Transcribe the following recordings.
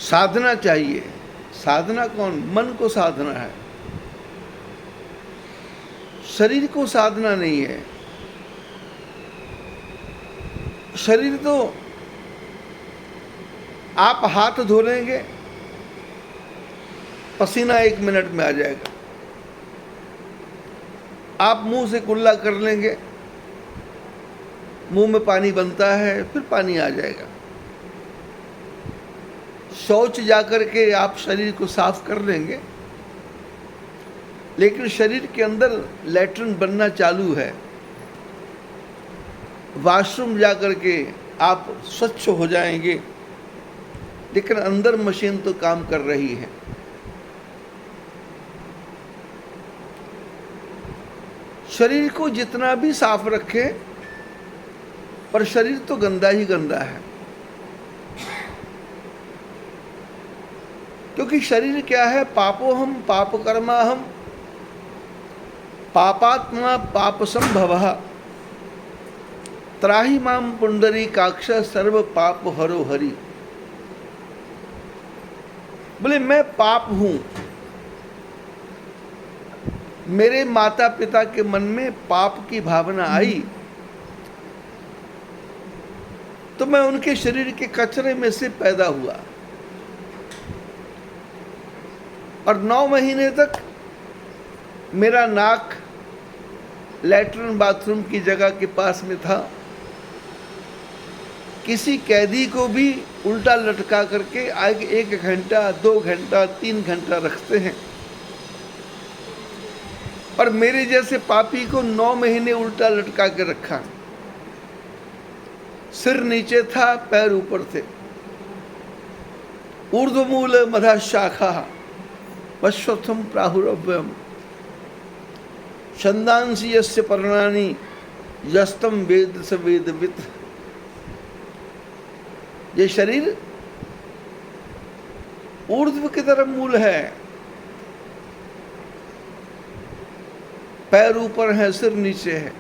साधना चाहिए। साधना कौन? मन को साधना है, शरीर को साधना नहीं है। शरीर तो आप हाथ धो लेंगे, पसीना 1 मिनट में आ जाएगा। आप मुंह से कुल्ला कर लेंगे, मुंह में पानी बनता है, फिर पानी आ जाएगा। शौच जाकर के आप शरीर को साफ कर लेंगे, लेकिन शरीर के अंदर लैट्रिन बनना चालू है। वॉशरूम जाकर के आप स्वच्छ हो जाएंगे, लेकिन अंदर मशीन तो काम कर रही है। शरीर को जितना भी साफ रखें, पर शरीर तो गंदा ही गंदा है। क्योंकि शरीर क्या है? पापोहम पाप कर्माहम पापात्मा पाप संभवः त्राहि माम पुंडरीकाक्ष सर्व पाप हरो हरि। बोले मैं पाप हूं। मेरे माता पिता के मन में पाप की भावना आई तो मैं उनके शरीर के कचरे में से पैदा हुआ, और 9 महीने तक मेरा नाक लैट्रिन बाथरूम की जगह के पास में था। किसी कैदी को भी उल्टा लटका करके आगे 1 घंटा 2 घंटा 3 घंटा रखते हैं, पर मेरे जैसे पापी को 9 महीने उल्टा लटका के रखा। सिर नीचे था, पैर ऊपर थे। ऊर्ध्वमूल मधा शाखा पश्वत्थम प्राहुरव्यम छंदांसी यस्य पर्णानि यस्तम वेद स वेदवित्। ये शरीर ऊर्ध्व की तरफ मूल है, पैर ऊपर है, सिर नीचे है,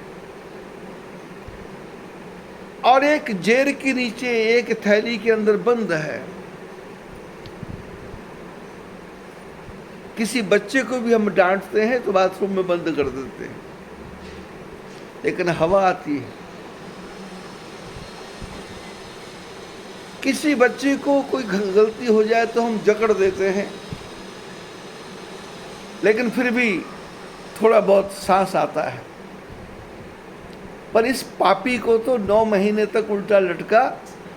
और एक जेर के नीचे एक थैली के अंदर बंद है। किसी बच्चे को भी हम डांटते हैं तो बाथरूम में बंद कर देते हैं, लेकिन हवा आती है। किसी बच्चे को कोई गलती हो जाए तो हम जकड़ देते हैं, लेकिन फिर भी थोड़ा बहुत सांस आता है। पर इस पापी को तो 9 महीने तक उल्टा लटका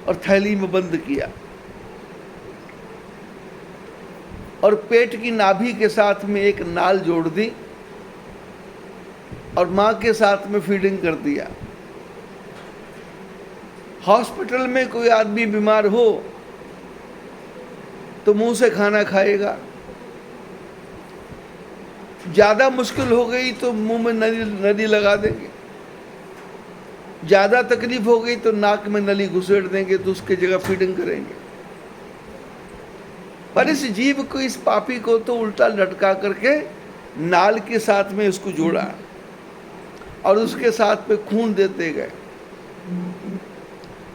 और थैली में बंद किया, और पेट की नाभि के साथ में एक नाल जोड़ दी और मां के साथ में फीडिंग कर दिया। हॉस्पिटल में कोई आदमी बीमार हो तो मुंह से खाना खाएगा, ज्यादा मुश्किल हो गई तो मुंह में नली लगा देंगे, ज्यादा तकलीफ हो गई तो नाक में नली घुसेड़ देंगे, तो उसकी जगह फीडिंग करेंगे। पर इस जीव को, इस पापी को तो उल्टा लटका करके नाल के साथ में उसको जोड़ा और उसके साथ में खून देते गए,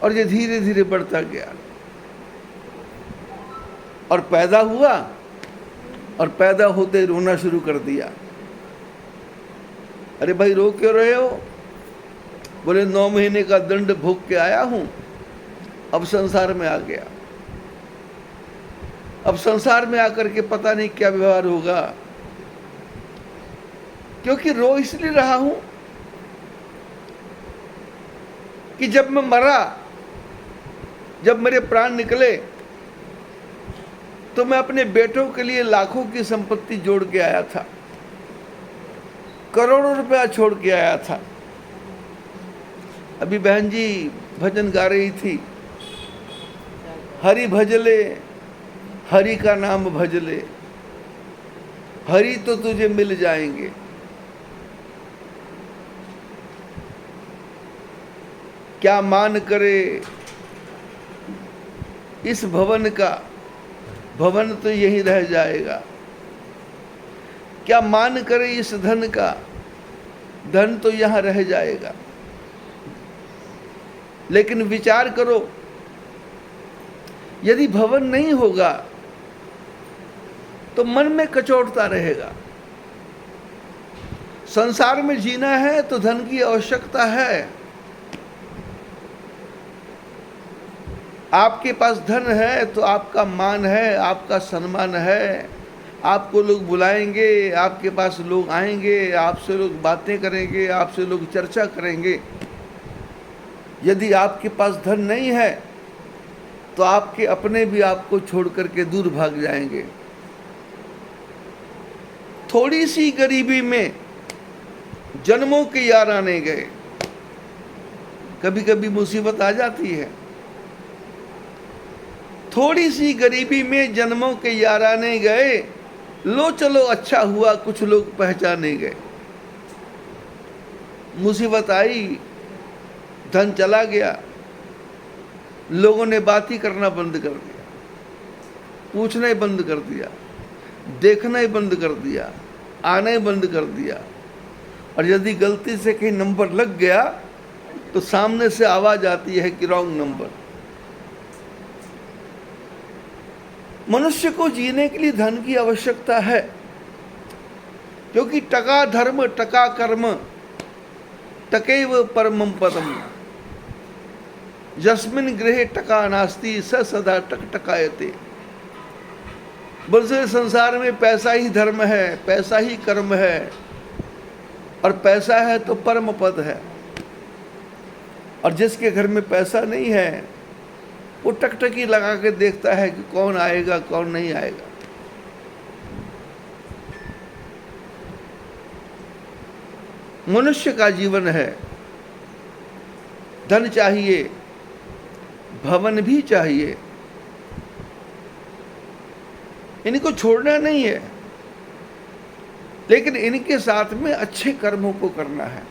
और ये धीरे धीरे बढ़ता गया और पैदा हुआ, और पैदा होते रोना शुरू कर दिया। अरे भाई रो क्यों रहे हो? बोले 9 महीने का दंड भोग के आया हूं, अब संसार में आ गया। अब संसार में आकर के पता नहीं क्या व्यवहार होगा, क्योंकि रो इसलिए रहा हूं कि जब मैं मरा, जब मेरे प्राण निकले, तो मैं अपने बेटों के लिए लाखों की संपत्ति जोड़ के आया था, करोड़ों रुपया छोड़ के आया था। अभी बहन जी भजन गा रही थी, हरि भजले, हरि का नाम भजले, हरि तो तुझे मिल जाएंगे। क्या मान करे इस भवन का, भवन तो यहीं रह जाएगा। क्या मान करे इस धन का, धन तो यहां रह जाएगा। लेकिन विचार करो, यदि भवन नहीं होगा तो मन में कचोटता रहेगा। संसार में जीना है तो धन की आवश्यकता है। आपके पास धन है तो आपका मान है, आपका सम्मान है, आपको लोग बुलाएंगे, आपके पास लोग आएंगे, आपसे लोग बातें करेंगे, आपसे लोग चर्चा करेंगे। यदि आपके पास धन नहीं है तो आपके अपने भी आपको छोड़ करके दूर भाग जाएंगे। थोड़ी सी गरीबी में जन्मों के यार आने गए। कभी कभी मुसीबत आ जाती है। थोड़ी सी गरीबी में जन्मों के यार आने गए, लो चलो अच्छा हुआ कुछ लोग पहचाने गए। मुसीबत आई, धन चला गया, लोगों ने बात ही करना बंद कर दिया, पूछना ही बंद कर दिया, देखना ही बंद कर दिया, आना ही बंद कर दिया। और यदि गलती से कहीं नंबर लग गया तो सामने से आवाज आती है कि रॉन्ग नंबर। मनुष्य को जीने के लिए धन की आवश्यकता है, क्योंकि टका धर्म टका कर्म टकैव परमं पदम, यस्मिन् गृहे टका नास्ति स सदा टकटकायते। बोलते संसार में पैसा ही धर्म है, पैसा ही कर्म है, और पैसा है तो परम पद है। और जिसके घर में पैसा नहीं है वो टकटकी लगा के देखता है कि कौन आएगा कौन नहीं आएगा। मनुष्य का जीवन है, धन चाहिए, भवन भी चाहिए, इनको छोड़ना नहीं है, लेकिन इनके साथ में अच्छे कर्मों को करना है।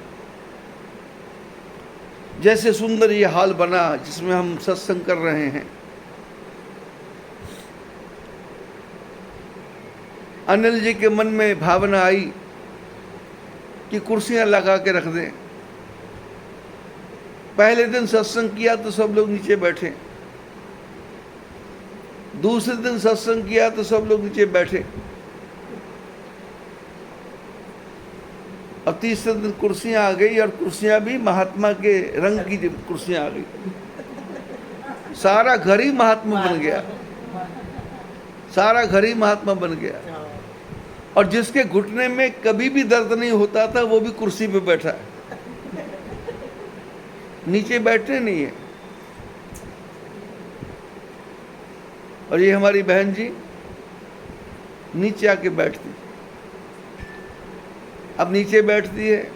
जैसे सुंदर ये हाल बना जिसमें हम सत्संग कर रहे हैं। अनिल जी के मन में भावना आई कि कुर्सियां लगा के रख दें। पहले दिन सत्संग किया तो सब लोग नीचे बैठे, दूसरे दिन सत्संग किया तो सब लोग नीचे बैठे, और तीसरे दिन कुर्सियां आ गई, और कुर्सियां भी महात्मा के रंग की कुर्सियां आ गई। सारा घर ही महात्मा बन गया, सारा घर ही महात्मा बन गया। और जिसके घुटने में कभी भी दर्द नहीं होता था वो भी कुर्सी पे बैठा है, नीचे बैठने नहीं है। और ये हमारी बहन जी नीचे आके बैठती, अब नीचे बैठती है।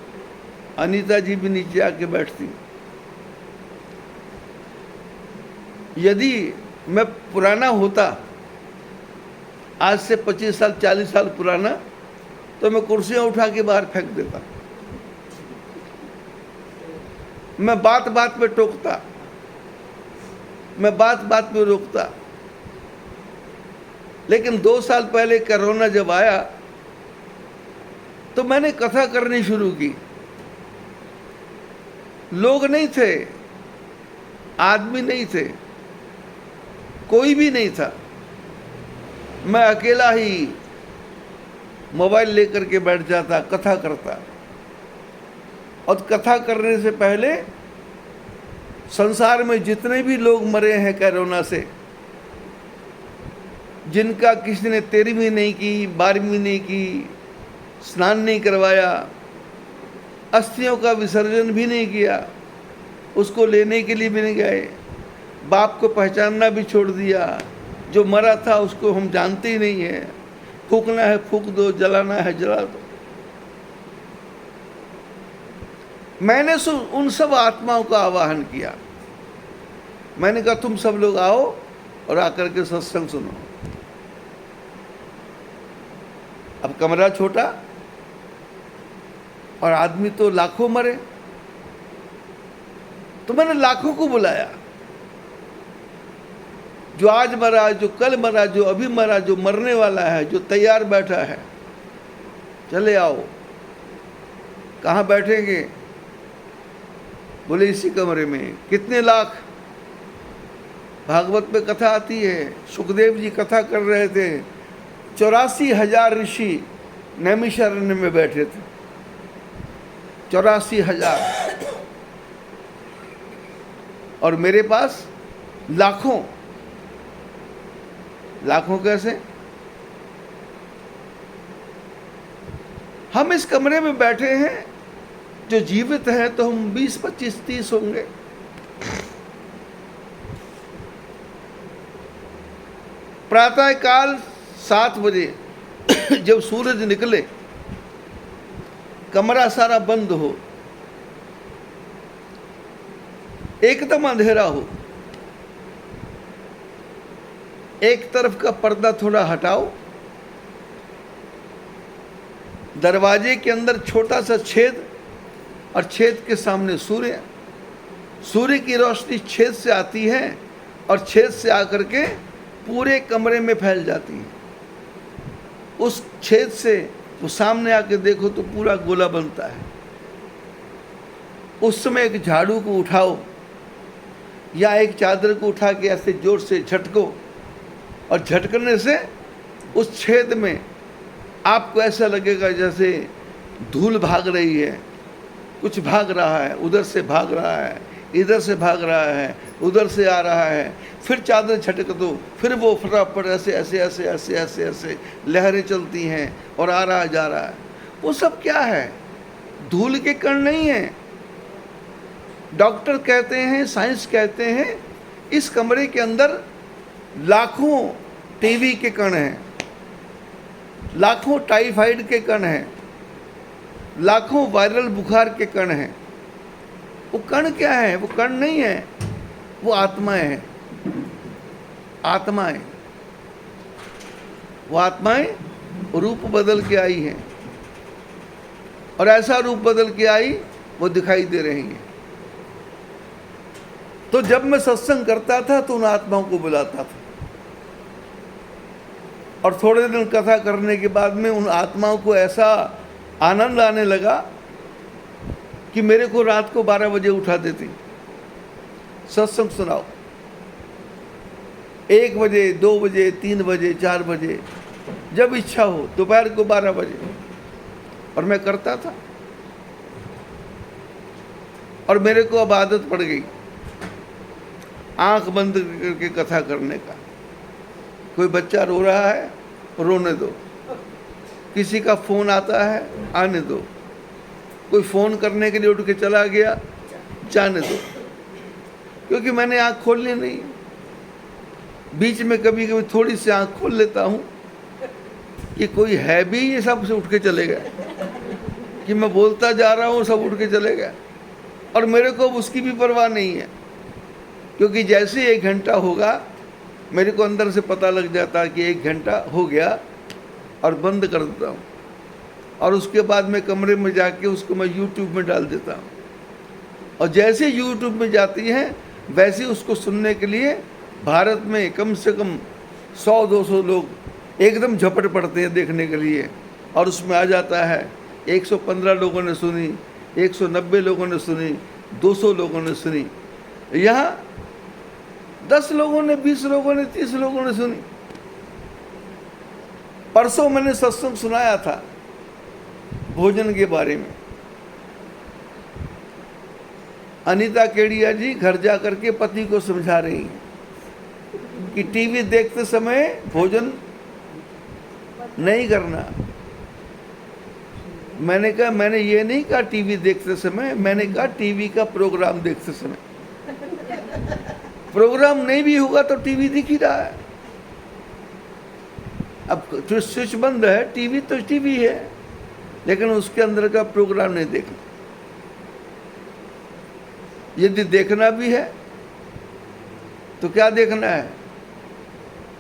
अनीता जी भी नीचे आके बैठती। यदि मैं पुराना होता, आज से 25 साल 40 साल पुराना, तो मैं कुर्सियां उठा के बाहर फेंक देता, मैं बात बात पे टोकता, मैं बात बात पे रोकता। लेकिन 2 साल पहले कोरोना जब आया तो मैंने कथा करनी शुरू की। लोग नहीं थे, आदमी नहीं थे, कोई भी नहीं था, मैं अकेला ही मोबाइल लेकर के बैठ जाता, कथा करता। और कथा करने से पहले संसार में जितने भी लोग मरे हैं कोरोना से, जिनका किसी ने 13वीं नहीं की, 12वीं नहीं की, स्नान नहीं करवाया, अस्थियों का विसर्जन भी नहीं किया, उसको लेने के लिए भी नहीं गए, बाप को पहचानना भी छोड़ दिया, जो मरा था उसको हम जानते ही नहीं है, फूकना है फूक दो, जलाना है जला दो। मैंने उन सब आत्माओं का आवाहन किया। मैंने कहा तुम सब लोग आओ और आकर के सत्संग सुनो। अब कमरा छोटा और आदमी तो लाखों मरे, तो मैंने लाखों को बुलाया, जो आज मरा, जो कल मरा, जो अभी मरा, जो मरने वाला है, जो तैयार बैठा है, चले आओ। कहाँ बैठेंगे? बोले इसी कमरे में। कितने लाख? भागवत में कथा आती है, सुखदेव जी कथा कर रहे थे, 84,000 ऋषि नैमिषारण्य में बैठे थे, 84,000, और मेरे पास लाखों। लाखों कैसे? हम इस कमरे में बैठे हैं, जो जीवित है तो हम 20, 25, 30 होंगे। प्रातः काल 7 बजे जब सूरज निकले, कमरा सारा बंद हो, एकदम अंधेरा हो, एक तरफ का पर्दा थोड़ा हटाओ, दरवाजे के अंदर छोटा सा छेद, और छेद के सामने सूर्य। सूर्य की रोशनी छेद से आती है और छेद से आकर के पूरे कमरे में फैल जाती है। उस छेद से वो सामने आके देखो तो पूरा गोला बनता है। उस समय एक झाड़ू को उठाओ या एक चादर को उठा के ऐसे जोर से झटको, और झटकने से उस छेद में आपको ऐसा लगेगा जैसे धूल भाग रही है, कुछ भाग रहा है, उधर से भाग रहा है, इधर से भाग रहा है, उधर से आ रहा है। फिर चादर झटक दो, फिर वो फटाफट ऐसे ऐसे ऐसे ऐसे ऐसे ऐसे लहरें चलती हैं और आ रहा जा रहा है। वो सब क्या है? धूल के कण नहीं है। डॉक्टर कहते हैं, साइंस कहते हैं, इस कमरे के अंदर लाखों टीबी के कण हैं, लाखों टाइफाइड के कण हैं, लाखों वायरल बुखार के कण हैं। वो कण क्या है? वो कण नहीं है, वो आत्माएं हैं। आत्माएं, वो आत्माएं रूप बदल के आई हैं, और ऐसा रूप बदल के आई वो दिखाई दे रही हैं। तो जब मैं सत्संग करता था तो उन आत्माओं को बुलाता था, और थोड़े दिन कथा करने के बाद में उन आत्माओं को ऐसा आनंद आने लगा कि मेरे को रात को 12 बजे उठा देती, सत्संग सुनाओ। 1 बजे, 2 बजे, 3 बजे, 4 बजे, जब इच्छा हो, दोपहर को 12 बजे, और मैं करता था। और मेरे को अब आदत पड़ गई आंख बंद करके कथा करने का। कोई बच्चा रो रहा है, रोने दो। किसी का फोन आता है, आने दो। कोई फोन करने के लिए उठ के चला गया, जाने दो, क्योंकि मैंने आंख खोलनी नहीं। बीच में कभी कभी थोड़ी सी आंख खोल लेता हूं कि कोई है भी, ये सब से उठ के चले गए, कि मैं बोलता जा रहा हूं, सब उठ के चले गए, और मेरे को उसकी भी परवाह नहीं है, क्योंकि जैसे 1 घंटा होगा मेरे को अंदर से पता लग जाता कि 1 घंटा हो गया, और बंद कर देता हूँ। और उसके बाद मैं कमरे में जाके उसको मैं यूट्यूब में डाल देता हूँ, और जैसे यूट्यूब में जाती है वैसे उसको सुनने के लिए भारत में कम से कम 100-200 लोग एकदम झपट पड़ते हैं देखने के लिए। और उसमें आ जाता है 115 लोगों ने सुनी, 190 लोगों ने सुनी, 200 लोगों ने सुनी। यहाँ 10 लोगों ने, 20 लोगों ने, 30 लोगों ने सुनी। परसों मैंने सत्संग सुनाया था भोजन के बारे में। अनीता केडिया जी घर जा करके पति को समझा रही हैं कि टीवी देखते समय भोजन नहीं करना। मैंने कहा, मैंने ये नहीं कहा टीवी देखते समय, मैंने कहा टीवी का प्रोग्राम देखते समय। प्रोग्राम नहीं भी होगा तो टीवी दिख ही रहा है। अब जो स्विच बंद है, टीवी तो टीवी है, लेकिन उसके अंदर का प्रोग्राम नहीं देखना। यदि देखना भी है तो क्या देखना है?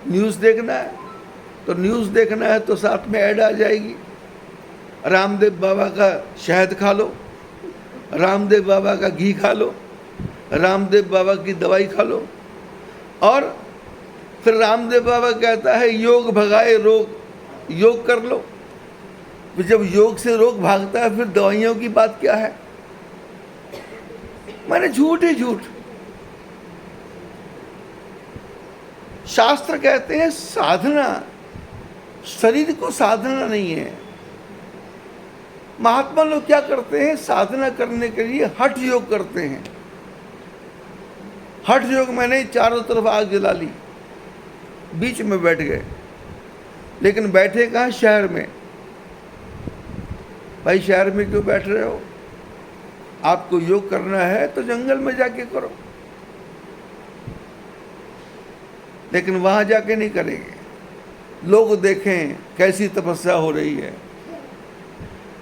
न्यूज़ देखना है। तो न्यूज़ देखना है तो साथ में ऐड आ जाएगी। रामदेव बाबा का शहद खा लो, रामदेव बाबा का घी खा लो, रामदेव बाबा की दवाई खा लो। और फिर रामदेव बाबा कहता है योग भगाए रोग, योग कर लो। फिर जब योग से रोग भागता है फिर दवाइयों की बात क्या है? मैंने झूठ ही झूठ। शास्त्र कहते हैं साधना शरीर को साधना नहीं है। महात्मा लोग क्या करते हैं, साधना करने के लिए हठ योग करते हैं। हठ योग मैंने चारों तरफ आग जला ली, बीच में बैठ गए, लेकिन बैठे कहाँ, शहर में। भाई शहर में क्यों बैठ रहे हो? आपको योग करना है तो जंगल में जाके करो, लेकिन वहां जाके नहीं करेंगे। लोग देखें कैसी तपस्या हो रही है।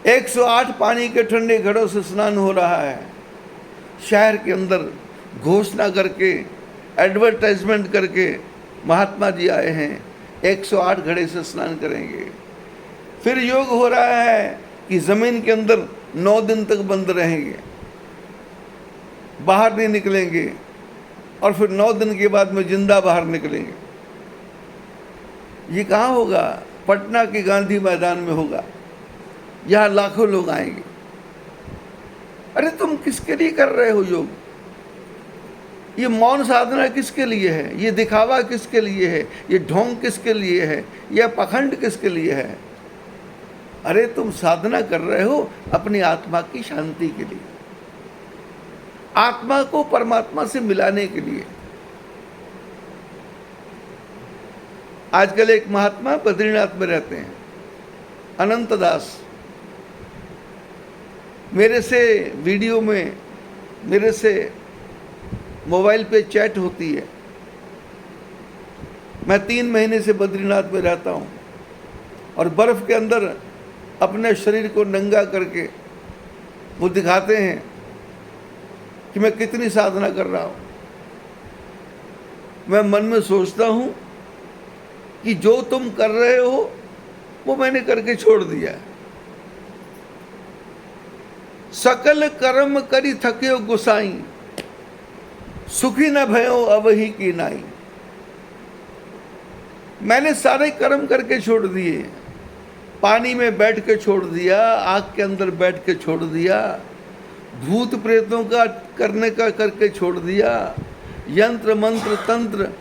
108 पानी के ठंडे घड़ों से स्नान हो रहा है। शहर के अंदर घोषणा करके, एडवर्टाइजमेंट करके महात्मा जी आए हैं, 108 घड़े से स्नान करेंगे। फिर योग हो रहा है कि जमीन के अंदर 9 दिन तक बंद रहेंगे, बाहर नहीं निकलेंगे, और फिर 9 दिन के बाद में जिंदा बाहर निकलेंगे। ये कहाँ होगा? पटना के गांधी मैदान में होगा। यहाँ लाखों लोग आएंगे। अरे तुम किसके लिए कर रहे हो योग? ये मौन साधना किसके लिए है? ये दिखावा किसके लिए है? ये ढोंग किसके लिए है? यह पखंड किसके लिए है? अरे तुम साधना कर रहे हो अपनी आत्मा की शांति के लिए, आत्मा को परमात्मा से मिलाने के लिए। आजकल एक महात्मा बद्रीनाथ में रहते हैं, अनंत दास, मेरे से वीडियो में, मेरे से मोबाइल पे चैट होती है। मैं 3 महीने से बद्रीनाथ में रहता हूँ और बर्फ़ के अंदर अपने शरीर को नंगा करके वो दिखाते हैं कि मैं कितनी साधना कर रहा हूँ। मैं मन में सोचता हूँ कि जो तुम कर रहे हो वो मैंने करके छोड़ दिया है। सकल कर्म करी थक्यो गुसाई, सुखी न भयो अवही की नाई। मैंने सारे कर्म करके छोड़ दिए, पानी में बैठ के छोड़ दिया, आग के अंदर बैठ के छोड़ दिया, भूत प्रेतों का करने का करके छोड़ दिया, यंत्र मंत्र तंत्र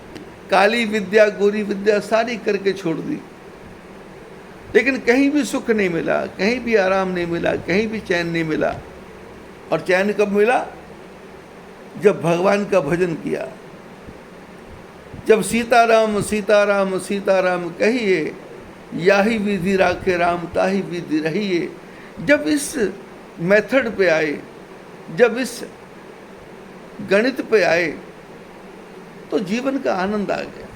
काली विद्या गोरी विद्या सारी करके छोड़ दी, लेकिन कहीं भी सुख नहीं मिला, कहीं भी आराम नहीं मिला, कहीं भी चैन नहीं मिला। और चैन कब मिला? जब भगवान का भजन किया, जब सीताराम सीताराम सीताराम कहिए, याही विधि राखे राम ताही विधि रहिए। जब इस मेथड पे आए, जब इस गणित पे आए, तो जीवन का आनंद आ गया।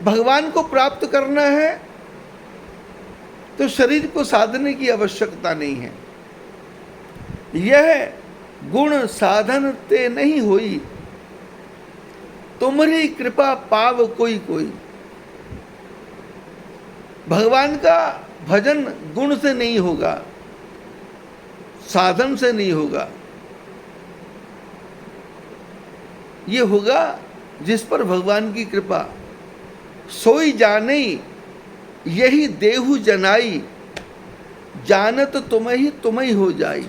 भगवान को प्राप्त करना है तो शरीर को साधने की आवश्यकता नहीं है। यह गुण साधन ते नहीं होई, तुम्हारी कृपा पाव कोई कोई। भगवान का भजन गुण से नहीं होगा, साधन से नहीं होगा, ये होगा जिस पर भगवान की कृपा। सोई जाने यही देहु जनाई, जानत तुम्हें हो जाई।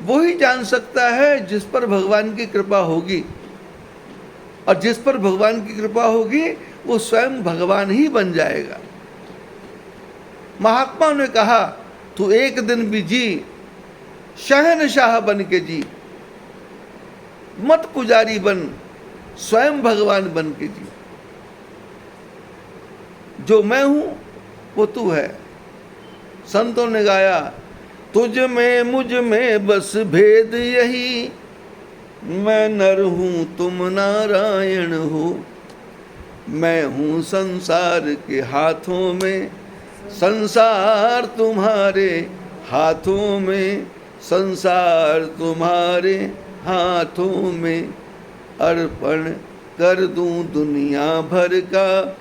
वो ही जान सकता है जिस पर भगवान की कृपा होगी, और जिस पर भगवान की कृपा होगी वो स्वयं भगवान ही बन जाएगा। महात्मा ने कहा, तू एक दिन भी जी शहनशाह बन के जी, मत पुजारी बन, स्वयं भगवान बन के जी। जो मैं हूं वो तू है। संतों ने गाया, तुझ में मुझ में बस भेद यही, मैं नर हूं तुम नारायण हो। मैं हूं संसार के हाथों में, संसार तुम्हारे हाथों में, संसार तुम्हारे हाथों में। अर्पण कर दूं दुनिया भर का,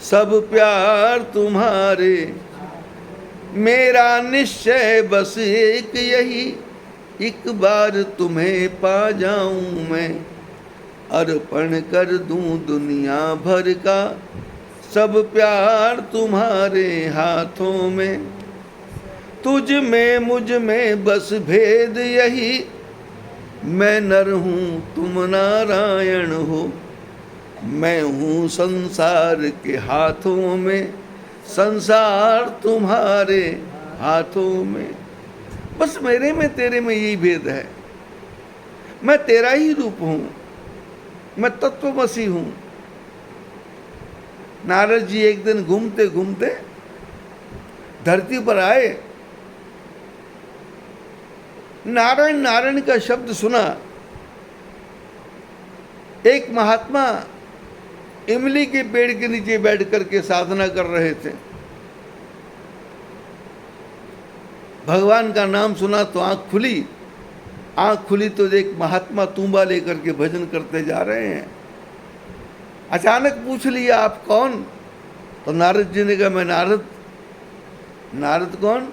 सब प्यार तुम्हारे। मेरा निश्चय बस एक यही, एक बार तुम्हें पा जाऊं मैं। अर्पण कर दूं दुनिया भर का, सब प्यार तुम्हारे हाथों में। तुझ में मुझ में बस भेद यही, मैं नर हूँ तुम नारायण हो, मैं हूँ संसार के हाथों में, संसार तुम्हारे हाथों में। बस मेरे में तेरे में यही भेद है, मैं तेरा ही रूप हूँ, मैं तत्वमसी हूँ। नारद जी एक दिन घूमते घूमते धरती पर आए, नारायण नारायण का शब्द सुना। एक महात्मा इमली के पेड़ के नीचे बैठ करके साधना कर रहे थे। भगवान का नाम सुना तो आंख खुली। आंख खुली तो एक महात्मा तूंबा लेकर के भजन करते जा रहे हैं। अचानक पूछ लिया, आप कौन? तो नारद जी ने कहा, मैं नारद। नारद कौन?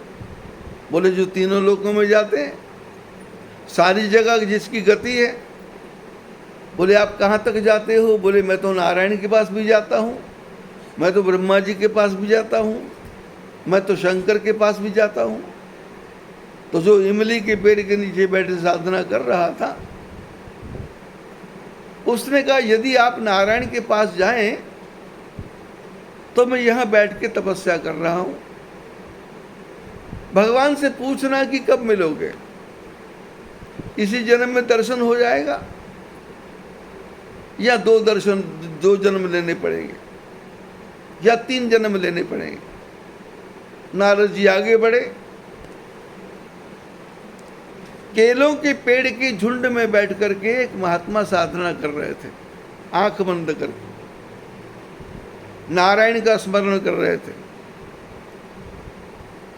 बोले, जो तीनों लोकों में जाते हैं, सारी जगह जिसकी गति है। बोले, आप कहाँ तक जाते हो? बोले, मैं तो नारायण के पास भी जाता हूँ, मैं तो ब्रह्मा जी के पास भी जाता हूँ, मैं तो शंकर के पास भी जाता हूँ। तो जो इमली के पेड़ के नीचे बैठे साधना कर रहा था, उसने कहा, यदि आप नारायण के पास जाएं तो मैं यहाँ बैठ के तपस्या कर रहा हूँ। भगवान से पूछना कि कब मिलोगे, इसी जन्म में दर्शन हो जाएगा या दो जन्म लेने पड़ेंगे या 3 जन्म लेने पड़ेंगे। नारद जी आगे बढ़े। केलों के पेड़ के झुंड में बैठ करके एक महात्मा साधना कर रहे थे, आंख बंद करके नारायण का स्मरण कर रहे थे।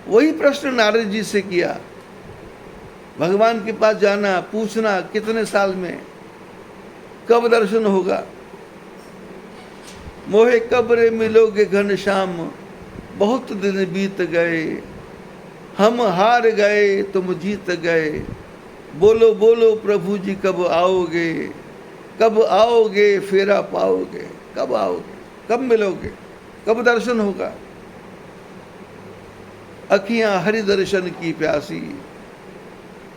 वही प्रश्न नारद जी से किया, भगवान के पास जाना, पूछना कितने साल में, कब दर्शन होगा। मोहे कब रे मिलोगे घनश्याम, बहुत दिन बीत गए, हम हार गए तुम जीत गए, बोलो बोलो प्रभु जी कब आओगे, कब आओगे फेरा पाओगे, कब आओगे, कब मिलोगे, कब दर्शन होगा। अखियां हरि दर्शन की प्यासी,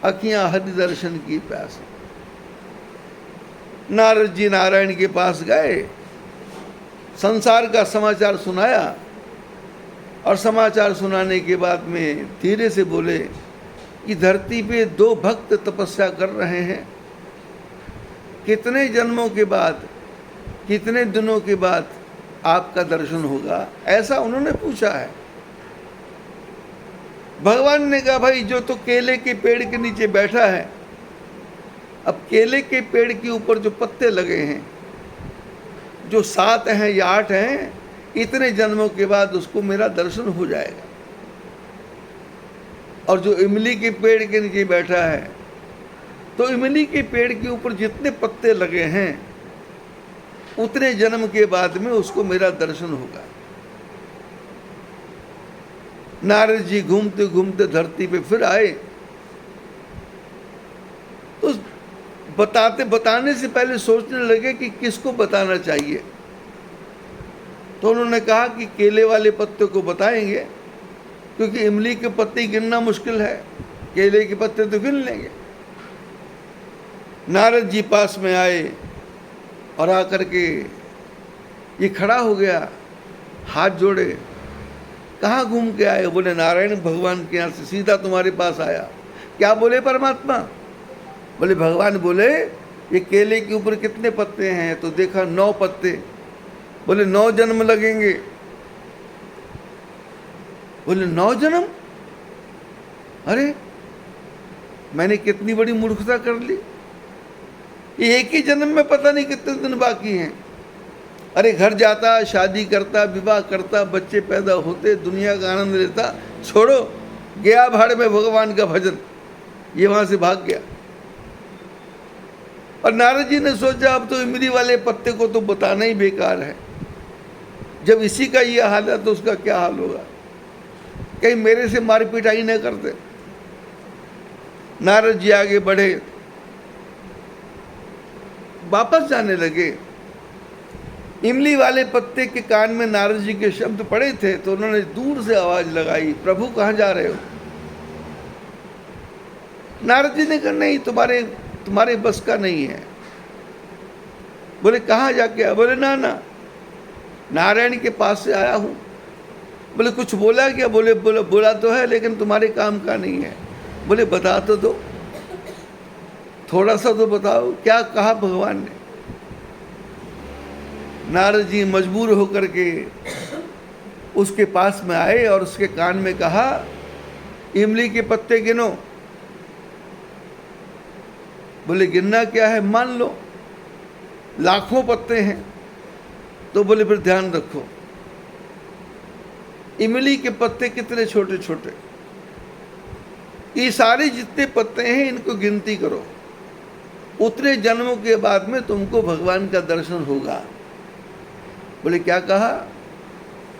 अखियां हरि दर्शन की प्यासी। नारद जी नारायण के पास गए, संसार का समाचार सुनाया, और समाचार सुनाने के बाद में धीरे से बोले कि धरती पे 2 भक्त तपस्या कर रहे हैं, कितने जन्मों के बाद, कितने दिनों के बाद आपका दर्शन होगा, ऐसा उन्होंने पूछा है। भगवान ने कहा, भाई जो तो केले के पेड़ के नीचे बैठा है, अब केले के पेड़ के ऊपर जो पत्ते लगे हैं, जो 7 हैं या 8 हैं, इतने जन्मों के बाद उसको मेरा दर्शन हो जाएगा। और जो इमली के पेड़ के नीचे बैठा है, तो इमली के पेड़ के ऊपर जितने पत्ते लगे हैं, उतने जन्म के बाद में उसको मेरा दर्शन होगा। नारद जी घूमते घूमते धरती पे फिर आए, तो बताने से पहले सोचने लगे कि किसको बताना चाहिए। तो उन्होंने कहा कि केले वाले पत्ते को बताएंगे, क्योंकि इमली के पत्ते गिनना मुश्किल है, केले के पत्ते तो गिन लेंगे। नारद जी पास में आए और आकर के ये खड़ा हो गया, हाथ जोड़े, कहाँ घूम के आए? बोले, नारायण भगवान के यहाँ से सीधा तुम्हारे पास आया। क्या बोले परमात्मा? बोले, भगवान बोले ये केले के ऊपर कितने पत्ते हैं? तो देखा 9 पत्ते। बोले 9 जन्म लगेंगे। बोले 9 जन्म? अरे मैंने कितनी बड़ी मूर्खता कर ली, ये एक ही जन्म में पता नहीं कितने दिन बाकी हैं। अरे घर जाता, शादी करता, विवाह करता, बच्चे पैदा होते, दुनिया का आनंद लेता, छोड़ो, गया भाड़ में भगवान का भजन। ये वहां से भाग गया। और नारद जी ने सोचा अब तो इमली वाले पत्ते को तो बताना ही बेकार है, जब इसी का ये हाल है तो उसका क्या हाल होगा, कहीं मेरे से मार पिटाई न करते। नारद जी आगे बढ़े, वापस जाने लगे। इमली वाले पत्ते के कान में नारद जी के शब्द पड़े थे, तो उन्होंने दूर से आवाज लगाई, प्रभु कहाँ जा रहे हो? नारद जी ने कहा, नहीं, तुम्हारे तुम्हारे बस का नहीं है। बोले कहाँ जाके आया? बोले ना ना, नारायण के पास से आया हूँ। बोले कुछ बोला क्या? बोले बोला तो है, लेकिन तुम्हारे काम का नहीं है। बोले बता तो दो, थोड़ा सा तो बताओ, क्या कहा भगवान ने? नारद जी मजबूर होकर के उसके पास में आए और उसके कान में कहा, इमली के पत्ते गिनो। बोले गिनना क्या है? मान लो लाखों पत्ते हैं। तो बोले फिर ध्यान रखो, इमली के पत्ते कितने छोटे छोटे, ये सारे जितने पत्ते हैं इनको गिनती करो, उतने जन्मों के बाद में तुमको भगवान का दर्शन होगा। बोले क्या कहा?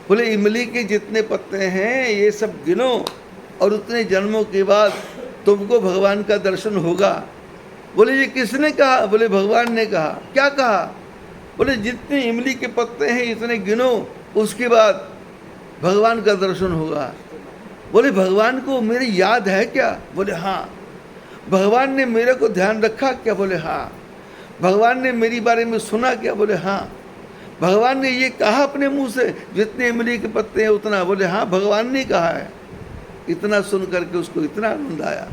बोले इमली के जितने पत्ते हैं ये सब गिनो और उतने जन्मों के बाद तुमको भगवान का दर्शन होगा। बोले ये किसने कहा? बोले भगवान ने कहा। क्या कहा? बोले जितने इमली के पत्ते हैं इतने गिनो, उसके बाद भगवान का दर्शन होगा। बोले भगवान को मेरी याद है क्या? बोले हाँ। भगवान ने मेरे को ध्यान रखा क्या? बोले हाँ। भगवान ने मेरी बारे में सुना क्या? बोले हाँ। भगवान ने ये कहा अपने मुंह से जितने इमली के पत्ते हैं उतना? बोले हाँ, भगवान ने कहा है। इतना सुन करके उसको इतना आनंद आया।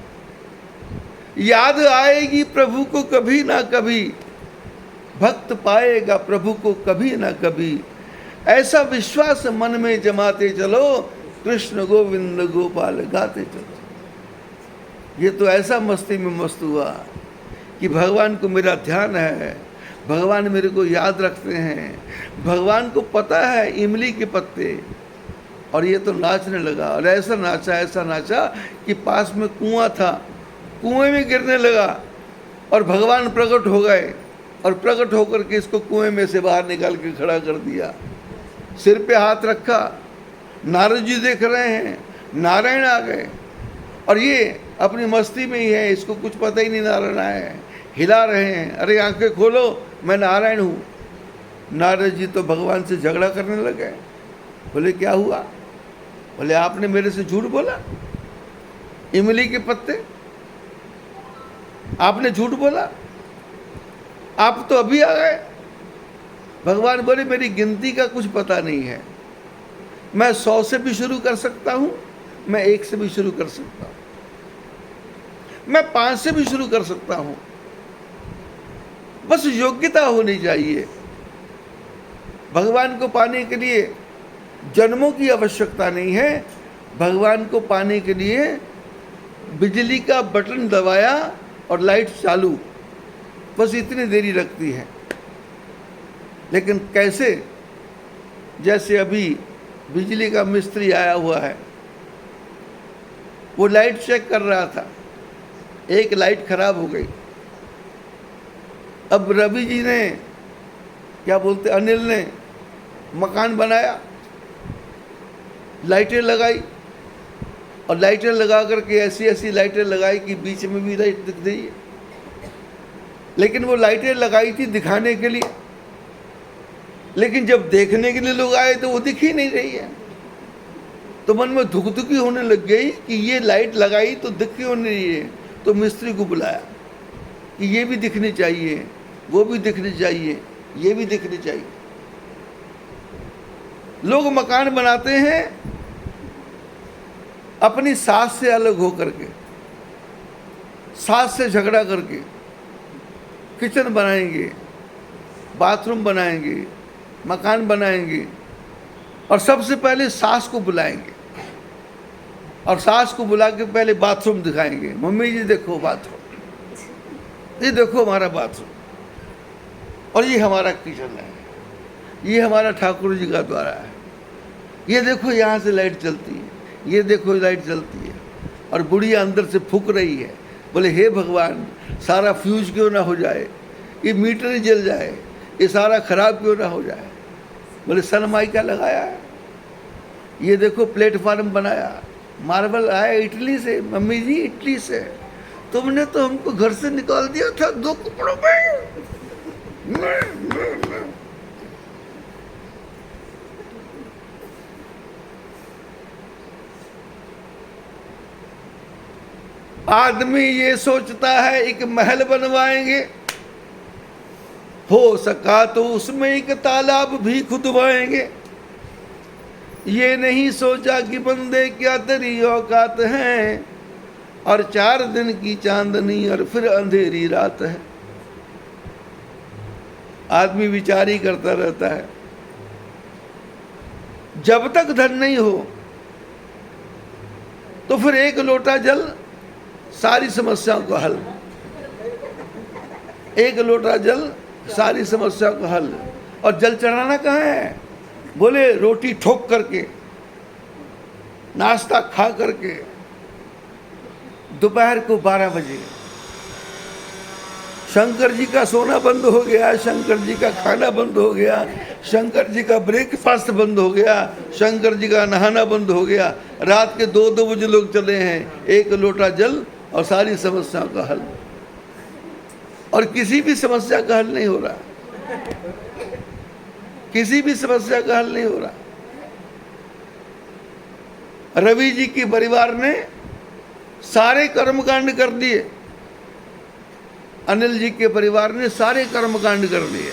याद आएगी प्रभु को कभी ना कभी, भक्त पाएगा प्रभु को कभी ना कभी, ऐसा विश्वास मन में जमाते चलो, कृष्ण गोविंद गोपाल गाते चलो। ये तो ऐसा मस्ती में मस्त हुआ कि भगवान को मेरा ध्यान है, भगवान मेरे को याद रखते हैं, भगवान को पता है इमली के पत्ते। और ये तो नाचने लगा और ऐसा नाचा कि पास में कुआं था, कुएं में गिरने लगा और भगवान प्रकट हो गए और प्रकट होकर के इसको कुएं में से बाहर निकाल के खड़ा कर दिया। सिर पे हाथ रखा, नारद जी देख रहे हैं, नारायण आ गए और ये अपनी मस्ती में ही है, इसको कुछ पता ही नहीं नारायण आए हैं, हिला रहे हैं, अरे आंखें खोलो मैं नारायण हूँ। नारद जी तो भगवान से झगड़ा करने लगे। बोले क्या हुआ? बोले आपने मेरे से झूठ बोला, इमली के पत्ते आपने झूठ बोला, आप तो अभी आ गए। भगवान बोले मेरी गिनती का कुछ पता नहीं है, मैं 100 से भी शुरू कर सकता हूं, मैं 1 से भी शुरू कर सकता हूं, मैं 5 से भी शुरू कर सकता हूं, बस योग्यता होनी चाहिए। भगवान को पाने के लिए जन्मों की आवश्यकता नहीं है, भगवान को पाने के लिए बिजली का बटन दबाया और लाइट चालू, बस इतनी देरी लगती है। लेकिन कैसे? जैसे अभी बिजली का मिस्त्री आया हुआ है, वो लाइट चेक कर रहा था, एक लाइट खराब हो गई। अब रवि जी ने, क्या बोलते, अनिल ने मकान बनाया, लाइटें लगाई और लाइटें लगा करके ऐसी ऐसी लाइटें लगाई कि बीच में भी लाइट दिख रही है। लेकिन वो लाइटें लगाई थी दिखाने के लिए, लेकिन जब देखने के लिए लोग आए तो वो दिख ही नहीं रही है। तो मन में धुकधुकी होने लग गई कि ये लाइट लगाई तो दिख क्यों नहीं रही है। तो मिस्त्री को बुलाया कि ये भी दिखनी चाहिए, वो भी दिखनी चाहिए, ये भी दिखनी चाहिए। लोग मकान बनाते हैं अपनी सास से अलग होकर के, सास से झगड़ा करके। किचन बनाएंगे, बाथरूम बनाएंगे, मकान बनाएंगे और सबसे पहले सास को बुलाएंगे और सास को बुला के पहले बाथरूम दिखाएंगे। मम्मी जी देखो बाथरूम, ये देखो हमारा बाथरूम, और ये हमारा किचन है, ये हमारा ठाकुर जी का द्वारा है, ये देखो यहाँ से लाइट चलती है, ये देखो लाइट चलती है। और बुढ़िया अंदर से फूक रही है, बोले हे भगवान सारा फ्यूज क्यों ना हो जाए, ये मीटर ही जल जाए, ये सारा खराब क्यों ना हो जाए। बोले सनमाइका लगाया है, ये देखो प्लेटफार्म बनाया, मार्बल आया इटली से, मम्मी जी इटली से, तुमने तो हमको घर से निकाल दिया था 2 कपड़ों में। आदमी ये सोचता है एक महल बनवाएंगे, हो सका तो उसमें एक तालाब भी खुदवाएंगे। ये नहीं सोचा कि बंदे क्या तेरी औकात है, और 4 दिन की चांदनी और फिर अंधेरी रात है। आदमी विचार ही करता रहता है। जब तक धन नहीं हो तो फिर एक लोटा जल सारी समस्याओं का हल। एक लोटा जल सारी समस्याओं का हल। और जल चढ़ाना कहाँ है? बोले रोटी ठोक करके, नाश्ता खा करके, दोपहर को 12 बजे शंकर जी का सोना बंद हो गया, शंकर जी का खाना बंद हो गया, शंकर जी का ब्रेकफास्ट बंद हो गया, शंकर जी का नहाना बंद हो गया। रात के 2-2 बजे लोग चले हैं, एक लोटा जल और सारी समस्याओं का हल। और किसी भी समस्या का हल नहीं हो रहा, किसी भी समस्या का हल नहीं हो रहा। रवि जी के परिवार ने सारे कर्मकांड कर दिए, अनिल जी के परिवार ने सारे कर्मकांड कर दिए।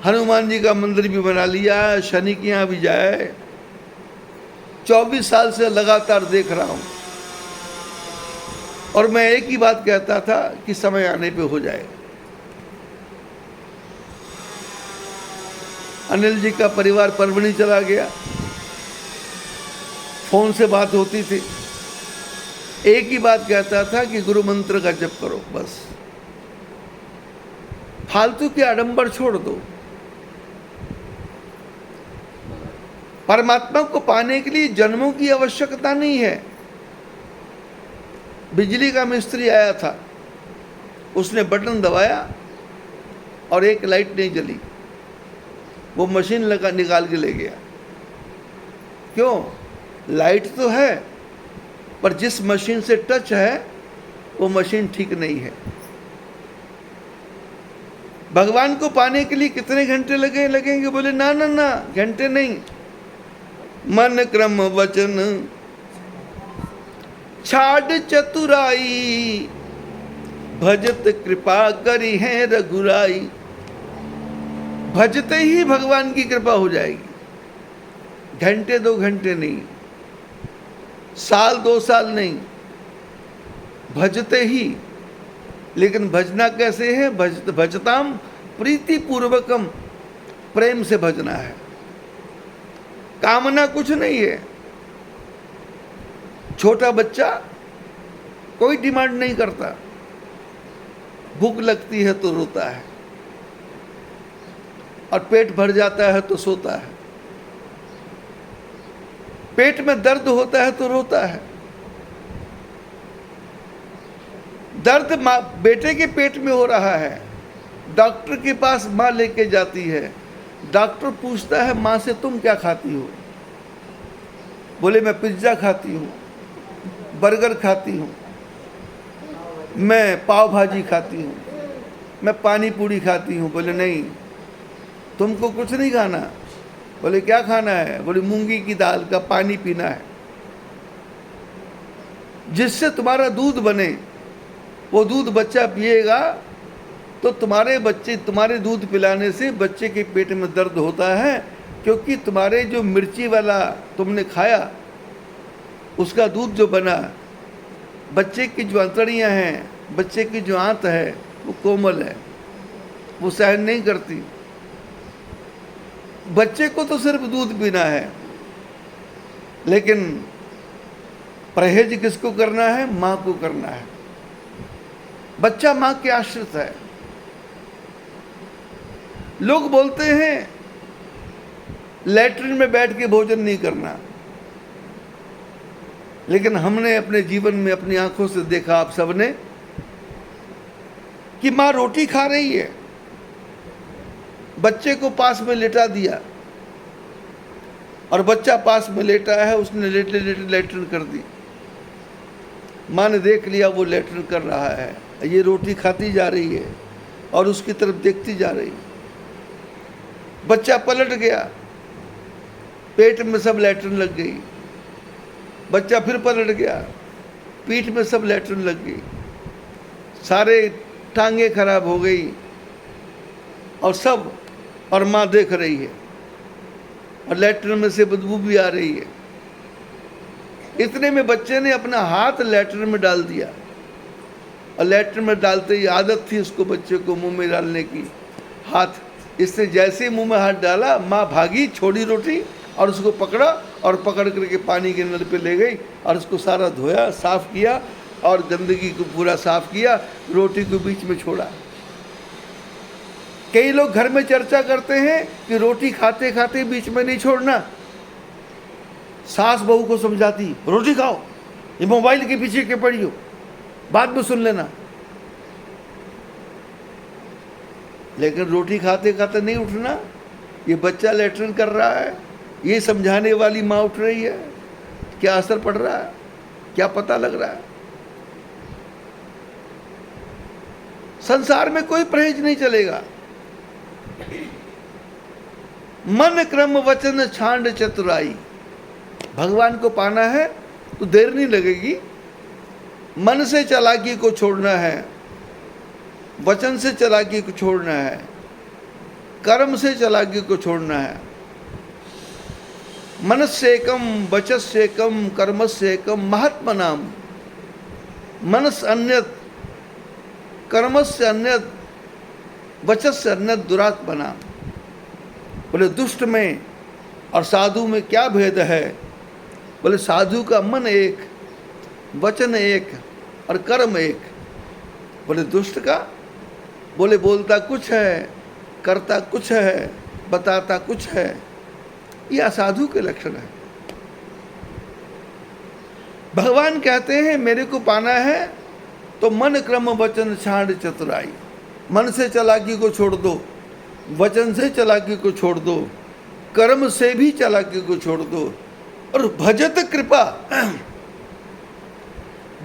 हनुमान जी का मंदिर भी बना लिया, शनि के यहाँ भी जाए। 24 साल से लगातार देख रहा हूं, और मैं एक ही बात कहता था कि समय आने पे हो जाएगा। अनिल जी का परिवार परभणी चला गया, फोन से बात होती थी, एक ही बात कहता था कि गुरु मंत्र का जप करो, बस फालतू के आडंबर छोड़ दो। परमात्मा को पाने के लिए जन्मों की आवश्यकता नहीं है। बिजली का मिस्त्री आया था, उसने बटन दबाया और एक लाइट नहीं जली, वो मशीन लगा निकाल के ले गया। क्यों? लाइट तो है, पर जिस मशीन से टच है वो मशीन ठीक नहीं है। भगवान को पाने के लिए कितने घंटे लगेंगे? बोले ना ना ना, घंटे नहीं, मन क्रम वचन छाड़ चतुराई, भजत कृपा करी है रघुराई। भजते ही भगवान की कृपा हो जाएगी। घंटे 2 घंटे नहीं, साल 2 साल नहीं, भजते ही। लेकिन भजना कैसे है? भजताम प्रीति पूर्वकम, प्रेम से भजना है। कामना कुछ नहीं है। छोटा बच्चा कोई डिमांड नहीं करता, भूख लगती है तो रोता है, और पेट भर जाता है तो सोता है। पेट में दर्द होता है तो रोता है। दर्द माँ बेटे के पेट में हो रहा है, डॉक्टर के पास माँ लेके जाती है। डॉक्टर पूछता है माँ से तुम क्या खाती हो? बोले मैं पिज्ज़ा खाती हूँ, बर्गर खाती हूँ, मैं पाव भाजी खाती हूँ, मैं पानी पूरी खाती हूँ। बोले नहीं, तुमको कुछ नहीं खाना। बोले क्या खाना है? बोले मूंगी की दाल का पानी पीना है, जिससे तुम्हारा दूध बने। वो दूध बच्चा पिएगा तो तुम्हारे दूध पिलाने से बच्चे के पेट में दर्द होता है, क्योंकि तुम्हारे जो मिर्ची वाला तुमने खाया उसका दूध जो बना। बच्चे की जो अंतड़ियाँ हैं, बच्चे की जो आंत है वो कोमल है, वो सहन नहीं करती। बच्चे को तो सिर्फ दूध पीना है, लेकिन परहेज किसको करना है? माँ को करना है। बच्चा माँ के आश्रित है। लोग बोलते हैं लैट्रिन में बैठ के भोजन नहीं करना, लेकिन हमने अपने जीवन में अपनी आंखों से देखा, आप सबने, कि माँ रोटी खा रही है, बच्चे को पास में लेटा दिया, और बच्चा पास में लेटा है, उसने लेटे लेटे लैट्रिन कर दी। माँ ने देख लिया वो लैट्रिन कर रहा है, ये रोटी खाती जा रही है और उसकी तरफ देखती जा रही। बच्चा पलट गया, पेट में सब लैट्रिन लग गई। बच्चा फिर पलट गया, पीठ में सब लैट्रिन लग गई, सारे टांगे खराब हो गई और सब, और माँ देख रही है और लैट्रिन में से बदबू भी आ रही है। इतने में बच्चे ने अपना हाथ लैट्रिन में डाल दिया और लैट्रिन में डालते ही आदत थी उसको, बच्चे को मुंह में डालने की हाथ। इसने जैसे ही मुंह में हाथ डाला, माँ भागी, छोड़ी रोटी और उसको पकड़ा और पकड़ करके पानी के नल पे ले गई और उसको सारा धोया, साफ किया और गंदगी को पूरा साफ किया, रोटी को बीच में छोड़ा। कई लोग घर में चर्चा करते हैं कि रोटी खाते खाते बीच में नहीं छोड़ना। सास बहू को समझाती, रोटी खाओ, ये मोबाइल के पीछे के पड़ी हो, बाद में सुन लेना। लेकिन रोटी खाते खाते नहीं उठना, ये बच्चा लैट्रिन कर रहा है, ये समझाने वाली माँ उठ रही है, क्या असर पड़ रहा है, क्या पता लग रहा है। संसार में कोई परहेज नहीं चलेगा। मन क्रम वचन छांड चतुराई। भगवान को पाना है तो देर नहीं लगेगी। मन से चालाकी को छोड़ना है, वचन से चालाकी को छोड़ना है, कर्म से चालाकी को छोड़ना है। मनस्येकम वचस्येकम कर्मस्येकम महात्मनाम। मनस अन्यत, कर्मस्य अन्यत, वचस्य अन्यत दुरात्मनाम। बोले दुष्ट में और साधु में क्या भेद है? बोले साधु का मन एक, वचन एक और कर्म एक। बोले दुष्ट का, बोले बोलता कुछ है, करता कुछ है, बताता कुछ है। यह असाधु के लक्षण है। भगवान कहते हैं मेरे को पाना है तो मन क्रम वचन छांड चतुराई। मन से चालाकी को छोड़ दो, वचन से चालाकी को छोड़ दो, कर्म से भी चालाकी को छोड़ दो और भजत कृपा।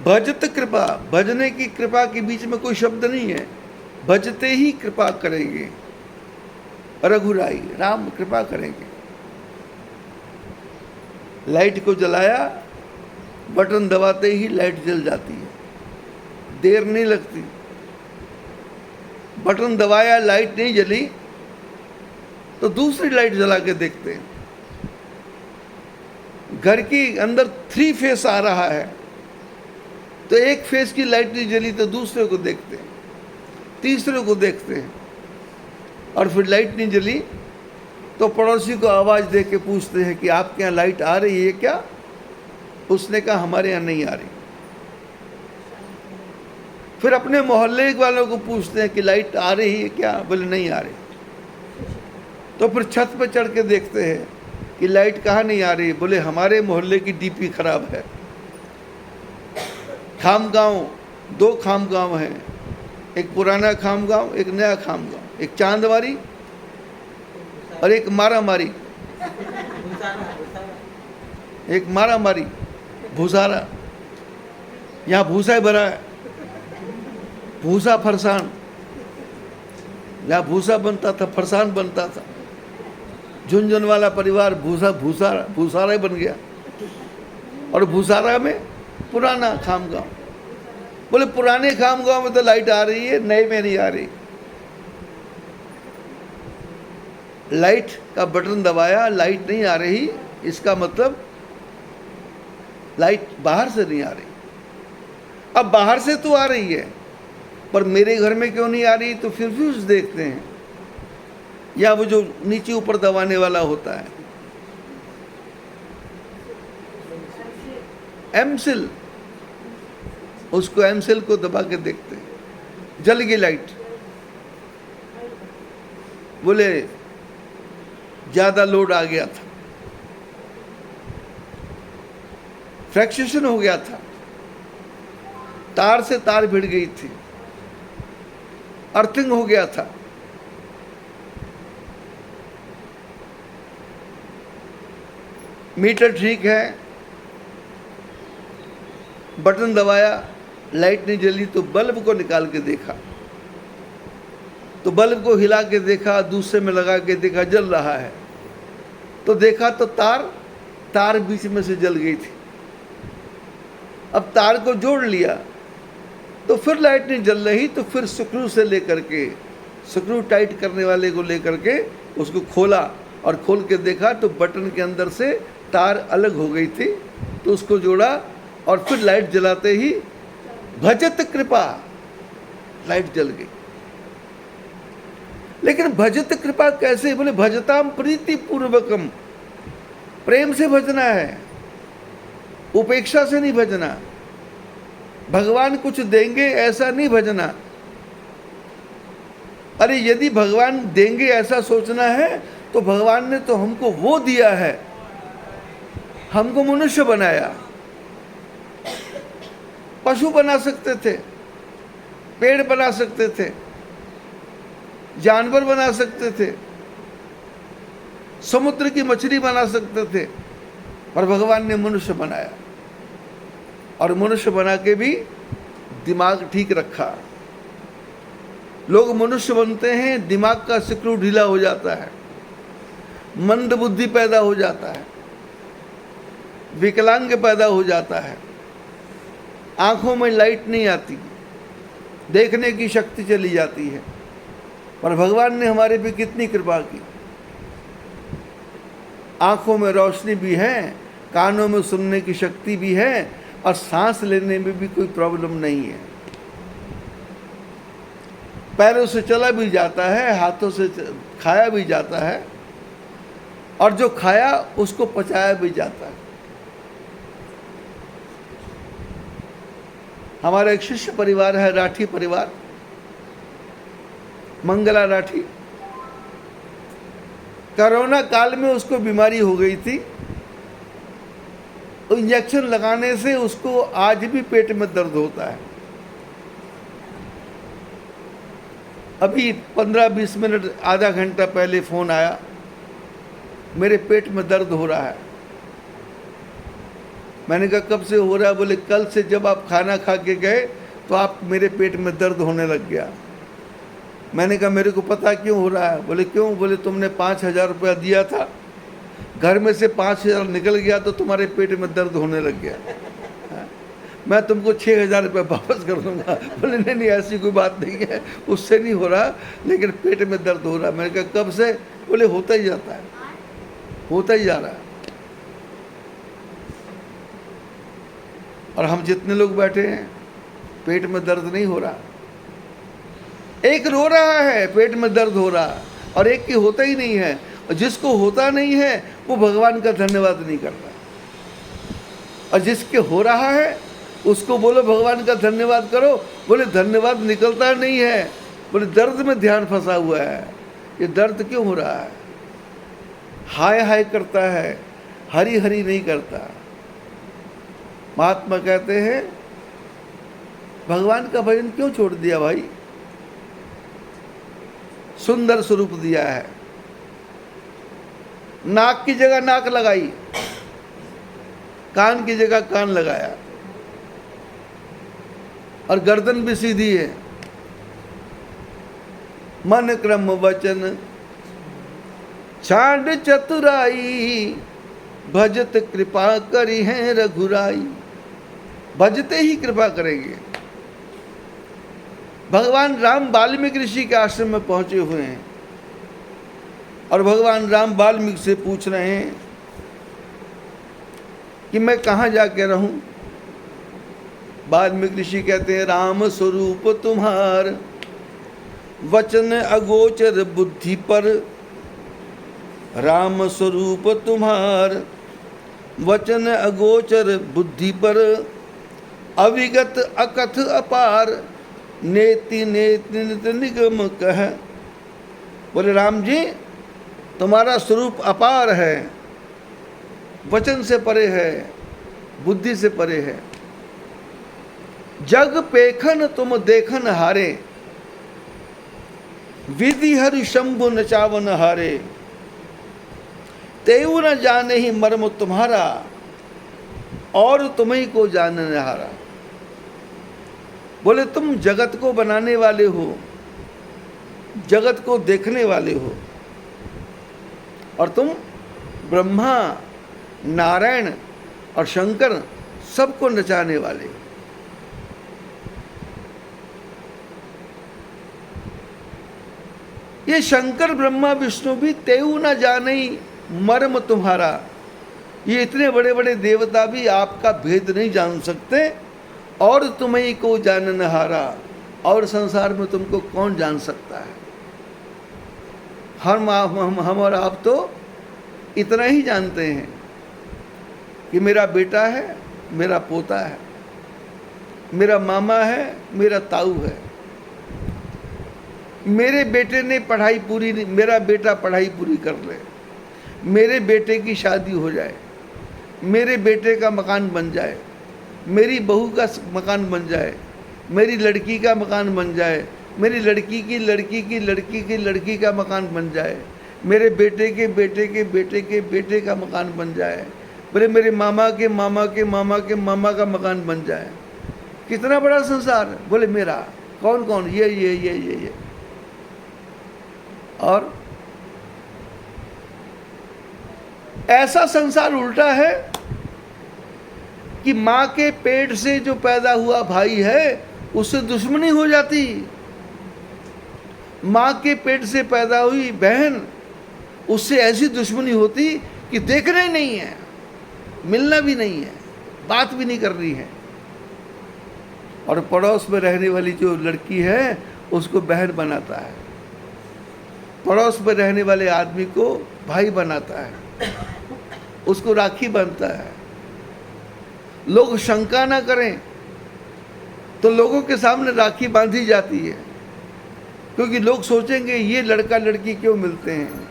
भजत कृपा, भजने की कृपा के बीच में कोई शब्द नहीं है। भजते ही कृपा करेंगे, रघुराई, राम कृपा करेंगे। लाइट को जलाया, बटन दबाते ही लाइट जल जाती है, देर नहीं लगती। बटन दबाया, लाइट नहीं जली तो दूसरी लाइट जला के देखते हैं। घर के अंदर 3 फेस आ रहा है तो एक फेस की लाइट नहीं जली तो दूसरे को देखते हैं, तीसरे को देखते हैं, और फिर लाइट नहीं जली तो पड़ोसी को आवाज़ दे के पूछते हैं कि आपके यहाँ लाइट आ रही है क्या? उसने कहा हमारे यहाँ नहीं आ रही। फिर अपने मोहल्ले वालों को पूछते हैं कि लाइट आ रही है क्या? बोले नहीं आ रही। तो फिर छत पर चढ़ के देखते हैं कि लाइट कहाँ नहीं आ रही। बोले हमारे मोहल्ले की डीपी खराब है। खामगांव, 2 खामगांव हैं, एक पुराना खामगांव, एक नया खामगांव, एक चांदवारी और एक मारामारी। एक मारामारी, भूसारा, यहाँ भूसा ही भरा है, भूसा फरसान। यहाँ भूसा बनता था, फरसान बनता था। झुंझुन वाला परिवार भूसारा ही बन गया। और भूसारा में पुराना खामगांव। बोले पुराने खामगांव में तो लाइट आ रही है, नए में नहीं आ रही। लाइट का बटन दबाया, लाइट नहीं आ रही, इसका मतलब लाइट बाहर से नहीं आ रही। अब बाहर से तो आ रही है पर मेरे घर में क्यों नहीं आ रही? तो फिर फ्यूज देखते हैं, या वो जो नीचे ऊपर दबाने वाला होता है, एमसिल, उसको एमसिल को दबा के देखते हैं, जल गई लाइट। बोले ज्यादा लोड आ गया था, फ्रैक्चरेशन हो गया था, तार से तार भिड़ गई थी, अर्थिंग हो गया था। मीटर ठीक है, बटन दबाया, लाइट नहीं जली तो बल्ब को निकाल के देखा, तो बल्ब को हिला के देखा, दूसरे में लगा के देखा, जल रहा है। तो देखा तो तार बीच में से जल गई थी। अब तार को जोड़ लिया तो फिर लाइट नहीं जल रही, तो फिर स्क्रू से लेकर के, स्क्रू टाइट करने वाले को लेकर के उसको खोला और खोल के देखा तो बटन के अंदर से तार अलग हो गई थी, तो उसको जोड़ा और फिर लाइट जलाते ही भजत कृपा, लाइट जल गई। लेकिन भजत कृपा कैसे? बोले भजताम प्रीति पूर्वकम, प्रेम से भजना है, उपेक्षा से नहीं भजना। भगवान कुछ देंगे ऐसा नहीं भजना। अरे यदि भगवान देंगे ऐसा सोचना है तो भगवान ने तो हमको वो दिया है, हमको मनुष्य बनाया। पशु बना सकते थे, पेड़ बना सकते थे, जानवर बना सकते थे, समुद्र की मछली बना सकते थे, पर भगवान ने मनुष्य बनाया और मनुष्य बना के भी दिमाग ठीक रखा। लोग मनुष्य बनते हैं, दिमाग का स्क्रू ढीला हो जाता है, मंद बुद्धि पैदा हो जाता है, विकलांग पैदा हो जाता है, आंखों में लाइट नहीं आती, देखने की शक्ति चली जाती है। पर भगवान ने हमारे पे कितनी कृपा की, आंखों में रोशनी भी है, कानों में सुनने की शक्ति भी है और सांस लेने में भी कोई प्रॉब्लम नहीं है। पैरों से चला भी जाता है, हाथों से खाया भी जाता है और जो खाया उसको पचाया भी जाता है। हमारा एक शिष्य परिवार है, राठी परिवार, मंगला राठी। कोरोना काल में उसको बीमारी हो गई थी, इंजेक्शन लगाने से उसको आज भी पेट में दर्द होता है। अभी 15-20 मिनट, आधा घंटा पहले फ़ोन आया, मेरे पेट में दर्द हो रहा है। मैंने कहा कब से हो रहा है? बोले कल से जब आप खाना खा के गए तो आप मेरे पेट में दर्द होने लग गया। मैंने कहा मेरे को पता क्यों हो रहा है? बोले क्यों? बोले तुमने 5,000 रुपया दिया था, घर में से 5,000 निकल गया तो तुम्हारे पेट में दर्द होने लग गया। मैं तुमको 6,000 रुपये वापस कर दूंगा। बोले नहीं नहीं, ऐसी कोई बात नहीं है, उससे नहीं हो रहा, लेकिन पेट में दर्द हो रहा है। मैंने कहा कब से? बोले होता ही जाता है, होता ही जा रहा है। और हम जितने लोग बैठे हैं, पेट में दर्द नहीं हो रहा। एक रो रहा है, पेट में दर्द हो रहा, और एक की होता ही नहीं है। और जिसको होता नहीं है वो भगवान का धन्यवाद नहीं करता, और जिसके हो रहा है उसको बोलो भगवान का धन्यवाद करो। बोले धन्यवाद निकलता नहीं है, बोले दर्द में ध्यान फंसा हुआ है। ये दर्द क्यों हो रहा है? हाय हाय करता है, हरी हरी नहीं करता। महात्मा कहते हैं भगवान का भजन क्यों छोड़ दिया भाई? सुंदर स्वरूप दिया है, नाक की जगह नाक लगाई, कान की जगह कान लगाया, और गर्दन भी सीधी है। मन क्रम वचन छांड चतुराई, भजत कृपा करी है रघुराई। भजते ही कृपा करेंगे। भगवान राम वाल्मीकि ऋषि के आश्रम में पहुंचे हुए हैं और भगवान राम वाल्मीकि से पूछ रहे हैं कि मैं कहाँ जाके रहूं। वाल्मीकि ऋषि कहते हैं राम स्वरूप तुम्हार, वचन अगोचर बुद्धि पर। राम स्वरूप तुम्हार, वचन अगोचर बुद्धि पर। अविगत अकथ अपार, नेति नेति नित निगम कह। बोले राम जी तुम्हारा स्वरूप अपार है, वचन से परे है, बुद्धि से परे है। जग पेखन तुम देखन हारे, विधि हरि शंभु नचावन हारे। तेऊ न जाने ही मर्म तुम्हारा, और तुम्हीं को जानने हारा। बोले तुम जगत को बनाने वाले हो, जगत को देखने वाले हो, और तुम ब्रह्मा, नारायण और शंकर सबको नचाने वाले। ये शंकर ब्रह्मा विष्णु भी तेऊ न जाने मर्म तुम्हारा। ये इतने बड़े बड़े देवता भी आपका भेद नहीं जान सकते। और तुम्हें को जानन हारा, और संसार में तुमको कौन जान सकता है। हम और आप तो इतना ही जानते हैं कि मेरा बेटा है, मेरा पोता है, मेरा मामा है, मेरा ताऊ है, मेरे बेटे ने पढ़ाई पूरी नहीं, मेरा बेटा पढ़ाई पूरी कर ले, मेरे बेटे की शादी हो जाए, मेरे बेटे का मकान बन जाए, मेरी बहू का मकान बन जाए, मेरी लड़की का मकान बन जाए, मेरी लड़की की लड़की की लड़की की लड़की का मकान बन जाए, मेरे बेटे के बेटे के बेटे के बेटे का मकान बन जाए, बोले मेरे मामा के मामा के मामा के मामा का मकान बन जाए। कितना बड़ा संसार है। बोले मेरा कौन कौन, ये। और ऐसा संसार उल्टा है कि मां के पेट से जो पैदा हुआ भाई है उससे दुश्मनी हो जाती। मां के पेट से पैदा हुई बहन, उससे ऐसी दुश्मनी होती कि देखना ही नहीं है, मिलना भी नहीं है, बात भी नहीं करनी है। और पड़ोस में रहने वाली जो लड़की है उसको बहन बनाता है, पड़ोस में रहने वाले आदमी को भाई बनाता है, उसको राखी बांधता है। लोग शंका ना करें तो लोगों के सामने राखी बांधी जाती है, क्योंकि लोग सोचेंगे ये लड़का लड़की क्यों मिलते हैं,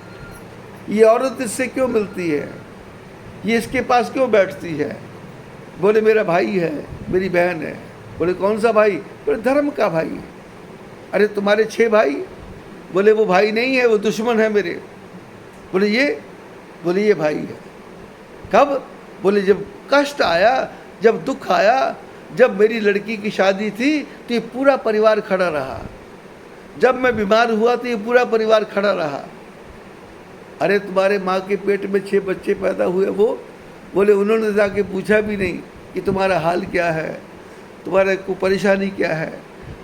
ये औरत इससे क्यों मिलती है, ये इसके पास क्यों बैठती है। बोले मेरा भाई है, मेरी बहन है। बोले कौन सा भाई? बोले धर्म का भाई। अरे तुम्हारे 6 भाई? बोले वो भाई नहीं है, वो दुश्मन है मेरे। बोले ये भाई है। कब? बोले जब कष्ट आया, जब दुख आया, जब मेरी लड़की की शादी थी तो ये पूरा परिवार खड़ा रहा, जब मैं बीमार हुआ तो ये पूरा परिवार खड़ा रहा। अरे तुम्हारे माँ के पेट में 6 बच्चे पैदा हुए, वो बोले उन्होंने जाके पूछा भी नहीं कि तुम्हारा हाल क्या है, तुम्हारे को परेशानी क्या है,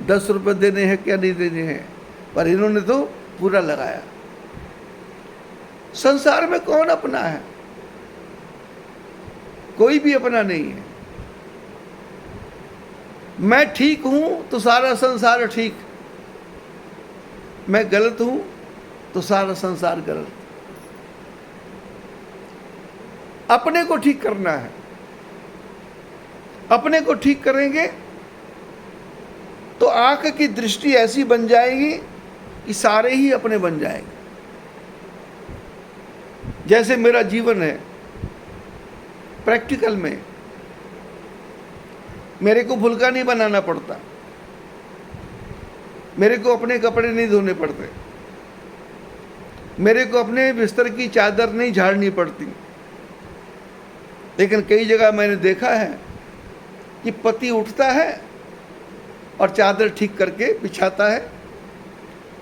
10 रुपये देने हैं क्या नहीं देने हैं, पर इन्होंने तो पूरा लगाया। संसार में कौन अपना है? कोई भी अपना नहीं है। मैं ठीक हूं तो सारा संसार ठीक, मैं गलत हूं तो सारा संसार गलत। अपने को ठीक करना है। अपने को ठीक करेंगे तो आंख की दृष्टि ऐसी बन जाएगी कि सारे ही अपने बन जाएंगे। जैसे मेरा जीवन है, प्रैक्टिकल में मेरे को फुल्का नहीं बनाना पड़ता, मेरे को अपने कपड़े नहीं धोने पड़ते, मेरे को अपने बिस्तर की चादर नहीं झाड़नी पड़ती। लेकिन कई जगह मैंने देखा है कि पति उठता है और चादर ठीक करके बिछाता है,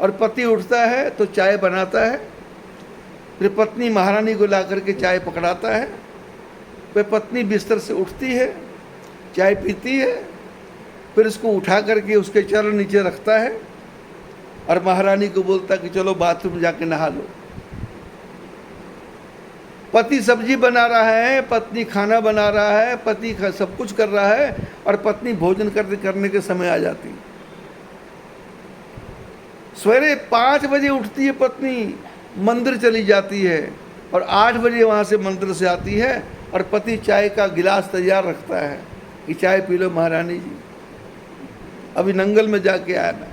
और पति उठता है तो चाय बनाता है, फिर पत्नी महारानी को ला करके चाय पकड़ाता है, फिर पत्नी बिस्तर से उठती है, चाय पीती है, फिर उसको उठा करके उसके चरण नीचे रखता है और महारानी को बोलता है कि चलो बाथरूम जाके नहा लो। पति सब्जी बना रहा है, पत्नी खाना बना रहा है, पति सब कुछ कर रहा है, और पत्नी भोजन करने के समय आ जाती। सवेरे 5 बजे उठती है पत्नी, मंदिर चली जाती है, और 8 बजे वहाँ से मंदिर से आती है, और पति चाय का गिलास तैयार रखता है कि चाय पी लो महारानी जी, अभी नंगल में जाके आया मैं।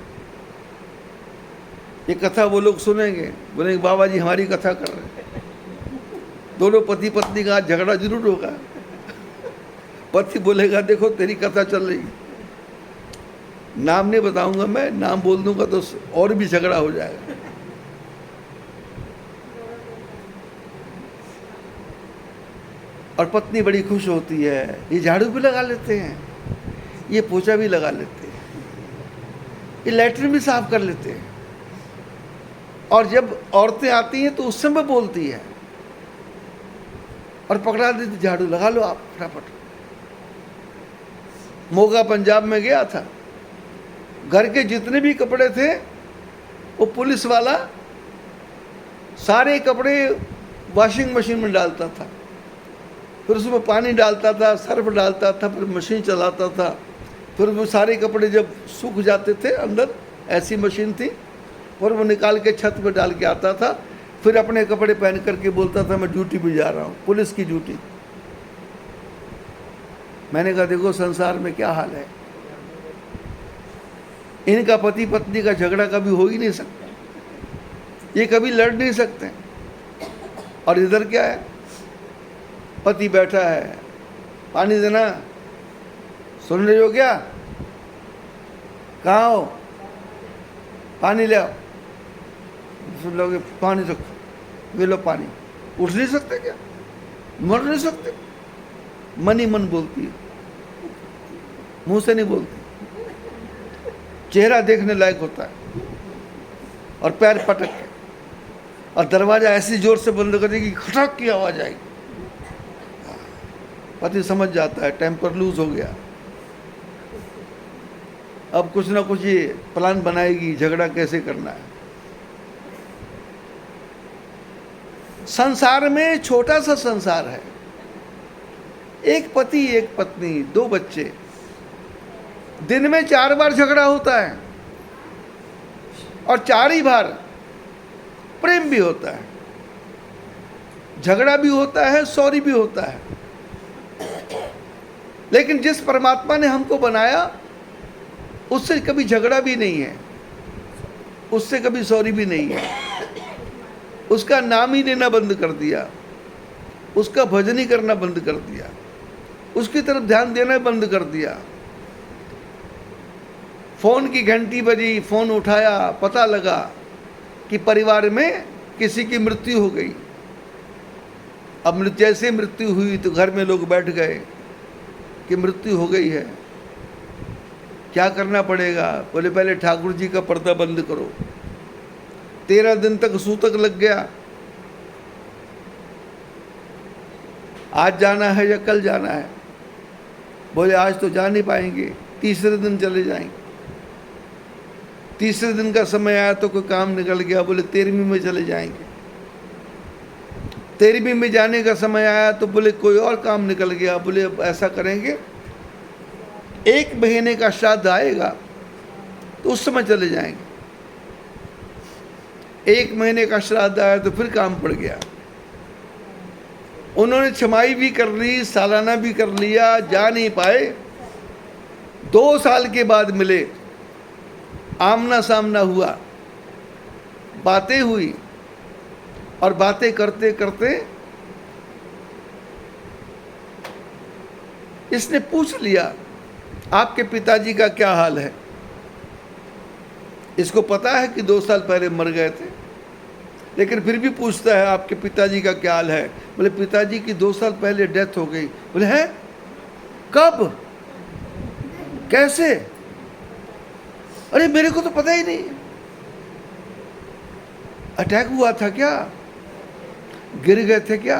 ये कथा वो लोग सुनेंगे, बोलेंगे बाबा जी हमारी कथा कर रहे हैं। दोनों पति पत्नी का आज झगड़ा जरूर होगा। पति बोलेगा देखो तेरी कथा चल रही, नाम नहीं बताऊंगा मैं, नाम बोल दूंगा तो और भी झगड़ा हो जाएगा। और पत्नी बड़ी खुश होती है, ये झाड़ू भी लगा लेते हैं, ये पोछा भी लगा लेते हैं, ये लैट्रिन भी साफ कर लेते हैं। और जब औरतें आती हैं तो उस समय बोलती है और पकड़ा देती, झाड़ू लगा लो आप फटाफट। मोगा पंजाब में गया था, घर के जितने भी कपड़े थे वो पुलिस वाला सारे कपड़े वॉशिंग मशीन में डालता था, फिर उसमें पानी डालता था, सर्फ डालता था, फिर मशीन चलाता था, फिर वो सारे कपड़े जब सूख जाते थे अंदर, ऐसी मशीन थी, और वो निकाल के छत पे डाल के आता था, फिर अपने कपड़े पहन करके बोलता था मैं ड्यूटी पे जा रहा हूँ, पुलिस की ड्यूटी। मैंने कहा देखो संसार में क्या हाल है, इनका पति पत्नी का झगड़ा कभी हो ही नहीं सकता, ये कभी लड़ नहीं सकते। और इधर क्या है, पति बैठा है, पानी देना, सुन रहे हो क्या, कहाँ हो, पानी ले आओ, सुन लोगे पानी रखो, ये लो पानी। उठ नहीं सकते क्या, मर नहीं सकते, मन ही मन बोलती है, मुंह से नहीं बोलती, चेहरा देखने लायक होता है। और पैर पटक के, और दरवाजा ऐसी जोर से बंद कर देगी खटक की आवाज आएगी, पति समझ जाता है टेम्पर लूज हो गया, अब कुछ ना कुछ ये प्लान बनाएगी झगड़ा कैसे करना है। संसार में छोटा सा संसार है, एक पति एक पत्नी, 2 बच्चे, दिन में 4 बार झगड़ा होता है, और 4 ही बार प्रेम भी होता है, झगड़ा भी होता है, सॉरी भी होता है। लेकिन जिस परमात्मा ने हमको बनाया उससे कभी झगड़ा भी नहीं है, उससे कभी सॉरी भी नहीं है, उसका नाम ही लेना बंद कर दिया, उसका भजन ही करना बंद कर दिया, उसकी तरफ ध्यान देना बंद कर दिया। फोन की घंटी बजी, फोन उठाया, पता लगा कि परिवार में किसी की मृत्यु हो गई। अब जैसे मृत्यु हुई तो घर में लोग बैठ गए कि मृत्यु हो गई है, क्या करना पड़ेगा, बोले पहले ठाकुर जी का पर्दा बंद करो। 13 दिन तक सूतक लग गया, आज जाना है या कल जाना है, बोले आज तो जा नहीं पाएंगे, तीसरे दिन चले जाएंगे। तीसरे दिन का समय आया तो कोई काम निकल गया, बोले 13वीं में चले जाएंगे। 13वीं में जाने का समय आया तो बोले कोई और काम निकल गया, बोले अब ऐसा करेंगे 1 महीने का श्राद्ध आएगा तो उस समय चले जाएंगे। 1 महीने का श्राद्ध आया तो फिर काम पड़ गया, उन्होंने छमाई भी कर ली, सालाना भी कर लिया, जा नहीं पाए। 2 साल के बाद मिले, आमना सामना हुआ, बातें हुई, और बातें करते करते इसने पूछ लिया आपके पिताजी का क्या हाल है। इसको पता है कि 2 साल पहले मर गए थे, लेकिन फिर भी पूछता है आपके पिताजी का क्या हाल है। बोले पिताजी की 2 साल पहले डेथ हो गई। बोले है, कब, कैसे? अरे मेरे को तो पता ही नहीं, अटैक हुआ था क्या, गिर गए थे क्या?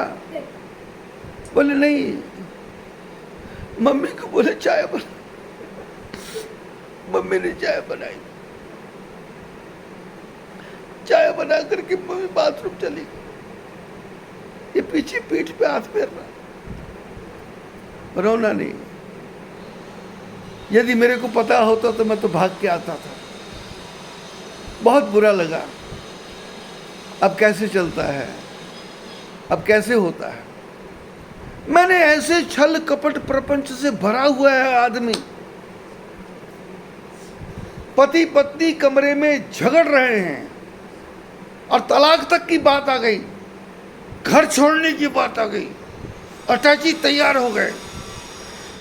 बोले नहीं। मम्मी को बोले चाय बना, मम्मी ने चाय बनाई, चाय बना करके मम्मी बाथरूम चली गई, ये पीछे पीठ पे हाथ फेर रहा, रोना नहीं। यदि मेरे को पता होता तो मैं तो भाग के आता था, बहुत बुरा लगा। अब कैसे चलता है, अब कैसे होता है? मैंने ऐसे छल कपट प्रपंच से भरा हुआ है आदमी, पति पत्नी कमरे में झगड़ रहे हैं और तलाक तक की बात आ गई, घर छोड़ने की बात आ गई, अटैची तैयार हो गए।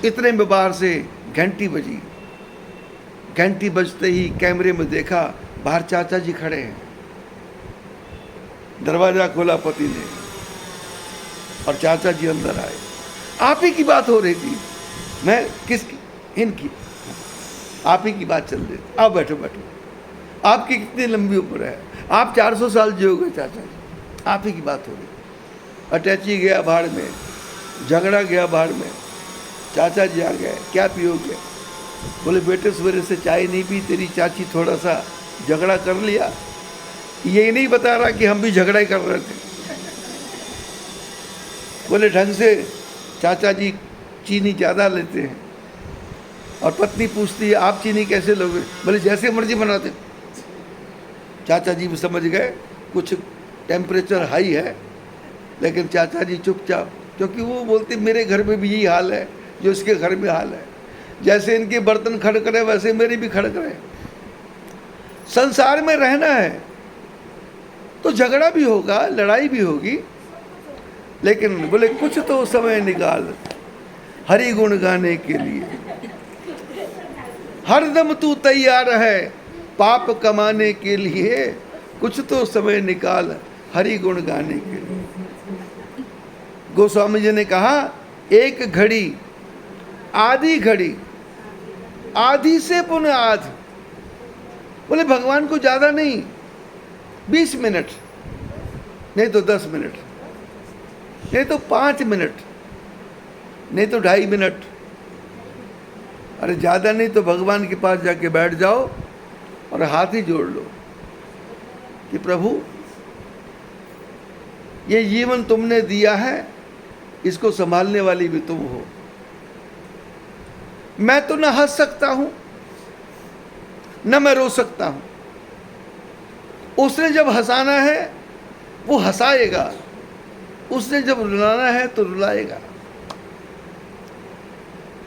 इतने में बाहर से घंटी बजी, घंटी बजते ही कैमरे में देखा बाहर चाचा जी खड़े हैं। दरवाजा खोला पति ने और चाचा जी अंदर आए। आप ही की बात हो रही थी, मैं किसकी, इनकी, आप ही की बात चल रही थी। आओ बैठो बैठो, आपकी कितनी लंबी उम्र है, आप 400 साल जियोगे चाचा जी, आप ही की बात हो रही। अटैची गया भाड़ में, झगड़ा गया भाड़ में, चाचा जी आ गए, क्या पियोगे? बोले बेटे सवेरे से चाय नहीं पी, तेरी चाची थोड़ा सा झगड़ा कर लिया। ये नहीं बता रहा कि हम भी झगड़ा ही कर रहे थे। बोले ढंग से चाचा जी चीनी ज़्यादा लेते हैं। और पत्नी पूछती है आप चीनी कैसे लोगे? बोले जैसे मर्जी बनाते। चाचा जी भी समझ गए कुछ टेम्परेचर हाई है, लेकिन चाचा जी चुपचाप, क्योंकि वो बोलते मेरे घर में भी यही हाल है जो इसके घर में हाल है। जैसे इनके बर्तन खड़क रहे वैसे मेरे भी खड़क रहे। संसार में रहना है तो झगड़ा भी होगा, लड़ाई भी होगी, लेकिन बोले कुछ तो समय निकाल हरि गुण गाने के लिए। हरदम तू तैयार है पाप कमाने के लिए, कुछ तो समय निकाल हरि गुण गाने के लिए। गोस्वामी जी ने कहा एक घड़ी आधी घड़ी, आधी से पुनः आध। बोले भगवान को ज्यादा नहीं, 20 मिनट, नहीं तो 10 मिनट, नहीं तो 5 मिनट, नहीं तो 2.5 मिनट। अरे ज़्यादा नहीं तो भगवान के पास जाके बैठ जाओ और हाथ ही जोड़ लो कि प्रभु ये जीवन तुमने दिया है, इसको संभालने वाली भी तुम हो। मैं तो न हंस सकता हूं न मैं रो सकता हूं। उसने जब हंसाना है वो हंसाएगा, उसने जब रुलाना है तो रुलाएगा।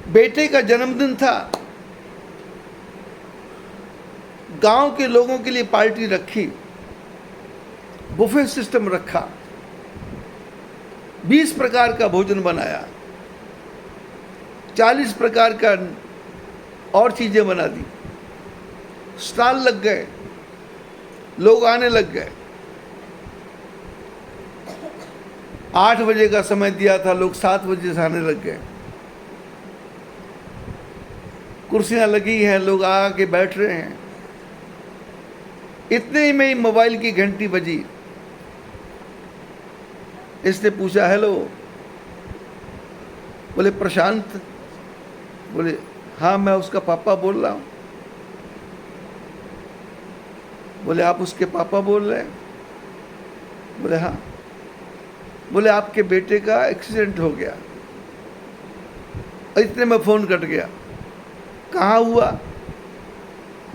बेटे का जन्मदिन था, गांव के लोगों के लिए पार्टी रखी, बुफे सिस्टम रखा, 20 प्रकार का भोजन बनाया, 40 प्रकार का और चीजें बना दी, स्टॉल लग गए, लोग आने लग गए। 8 बजे का समय दिया था, लोग 7 बजे से आने लग गए। कुर्सियां लगी हैं, लोग आके बैठ रहे हैं। इतने ही में मोबाइल की घंटी बजी। इसने पूछा हेलो। बोले प्रशांत? बोले हाँ मैं उसका पापा बोल रहा हूं। बोले आप उसके पापा बोल रहे हैं? बोले हाँ। बोले आपके बेटे का एक्सीडेंट हो गया। इतने में फोन कट गया। कहाँ हुआ?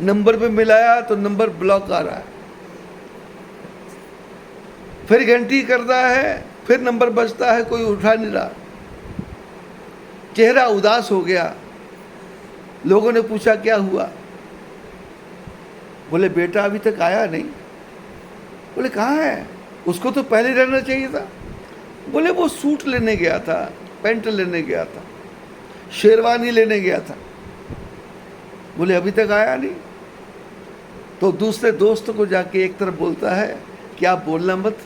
नंबर पे मिलाया तो नंबर ब्लॉक आ रहा है। फिर घंटी करता है, फिर नंबर बजता है, कोई उठा नहीं रहा। चेहरा उदास हो गया। लोगों ने पूछा क्या हुआ? बोले बेटा अभी तक आया नहीं। बोले कहाँ है? उसको तो पहले रहना चाहिए था। बोले वो सूट लेने गया था, पैंट लेने गया था, शेरवानी लेने गया था। बोले अभी तक आया नहीं। तो दूसरे दोस्त को जाके एक तरफ बोलता है कि आप बोलना मत,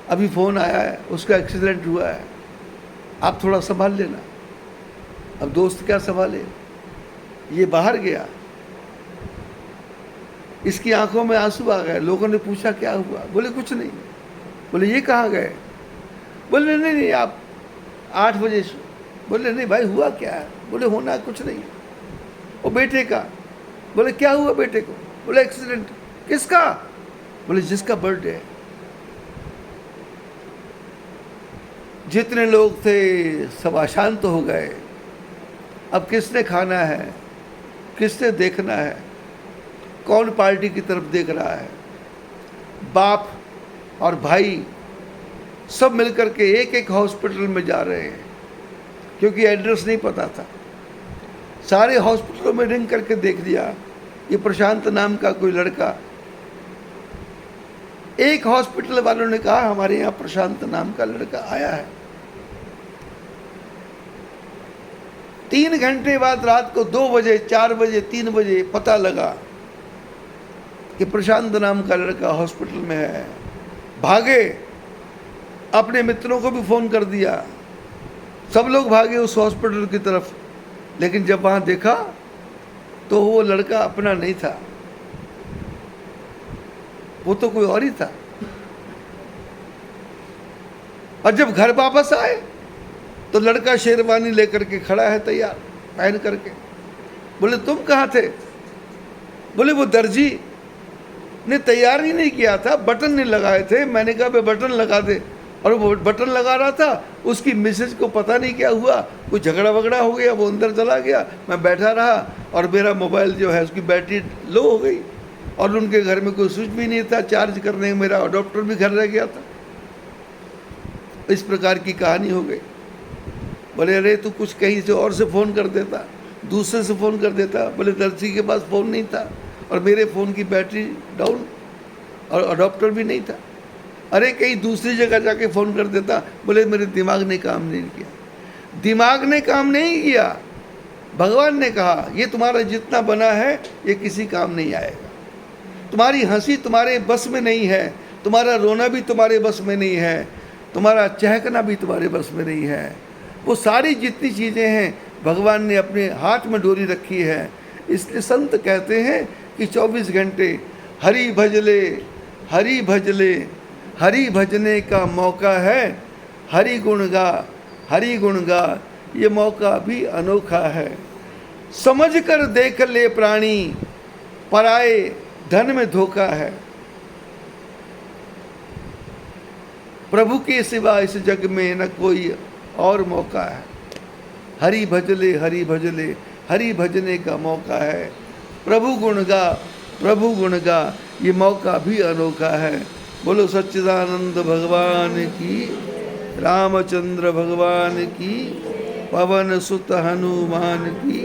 अभी फोन आया है, उसका एक्सीडेंट हुआ है, आप थोड़ा संभाल लेना। अब दोस्त क्या संभाले? ये बाहर गया, इसकी आंखों में आंसू आ गए। लोगों ने पूछा क्या हुआ? बोले कुछ नहीं। बोले ये कहाँ गए? बोले नहीं नहीं आप 8 बजे। बोले नहीं भाई हुआ क्या है? बोले होना कुछ नहीं। वो बेटे का। बोले क्या हुआ बेटे को? बोले एक्सीडेंट। किसका? बोले जिसका बर्थडे है। जितने लोग थे सब अशांत हो गए। अब किसने खाना है, किसने देखना है, कौन पार्टी की तरफ देख रहा है? बाप और भाई सब मिलकर के एक एक हॉस्पिटल में जा रहे हैं, क्योंकि एड्रेस नहीं पता था। सारे हॉस्पिटलों में रिंग करके देख लिया, ये प्रशांत नाम का कोई लड़का। एक हॉस्पिटल वालों ने कहा हमारे यहाँ प्रशांत नाम का लड़का आया है। 3 घंटे बाद रात को 2 बजे, 4 बजे, 3 बजे पता लगा कि प्रशांत नाम का लड़का हॉस्पिटल में है। भागे, अपने मित्रों को भी फोन कर दिया, सब लोग भागे उस हॉस्पिटल की तरफ। लेकिन जब वहां देखा तो वो लड़का अपना नहीं था, वो तो कोई और ही था। और जब घर वापस आए तो लड़का शेरवानी लेकर के खड़ा है तैयार पहन करके। बोले तुम कहाँ थे? बोले वो दर्जी ने तैयार ही नहीं किया था, बटन नहीं लगाए थे। मैंने कहा भाई बटन लगा दे, और वो बटन लगा रहा था। उसकी मिसेज को पता नहीं क्या हुआ, कुछ झगड़ा वगड़ा हो गया, वो अंदर चला गया, मैं बैठा रहा, और मेरा मोबाइल जो है उसकी बैटरी लो हो गई, और उनके घर में कोई स्विच भी नहीं था चार्ज करने, मेरा अडॉप्टर भी घर रह गया था। इस प्रकार की कहानी हो गई। बोले अरे तू कुछ कहीं से और से फ़ोन कर देता, दूसरे से फ़ोन कर देता। बोले दर्जी के पास फ़ोन नहीं था, और मेरे फ़ोन की बैटरी डाउन, और अडॉप्टर भी नहीं था। अरे कहीं दूसरी जगह जाके फ़ोन कर देता। बोले मेरे दिमाग ने काम नहीं किया। दिमाग ने काम नहीं किया। भगवान ने कहा ये तुम्हारा जितना बना है ये किसी काम नहीं आएगा। तुम्हारी हंसी तुम्हारे बस में नहीं है, तुम्हारा रोना भी तुम्हारे बस में नहीं है, तुम्हारा चहकना भी तुम्हारे बस में नहीं है। वो सारी जितनी चीज़ें हैं भगवान ने अपने हाथ में डोरी रखी है। इसलिए संत कहते हैं कि 24 घंटे हरि भजले, हरि भजले, हरि भजने का मौका है। हरि गुण गा, हरि गुण गा, ये मौका भी अनोखा है। समझ कर देख ले प्राणी, पराए धन में धोखा है। प्रभु के सिवा इस जग में न कोई और मौका है। हरि भजले, हरि भजले, हरि भजने का मौका है। प्रभु गुण गा, प्रभु गुण गा, ये मौका भी अनोखा है। बोलो सच्चिदानंद भगवान की, रामचंद्र भगवान की, पवन सुत हनुमान की।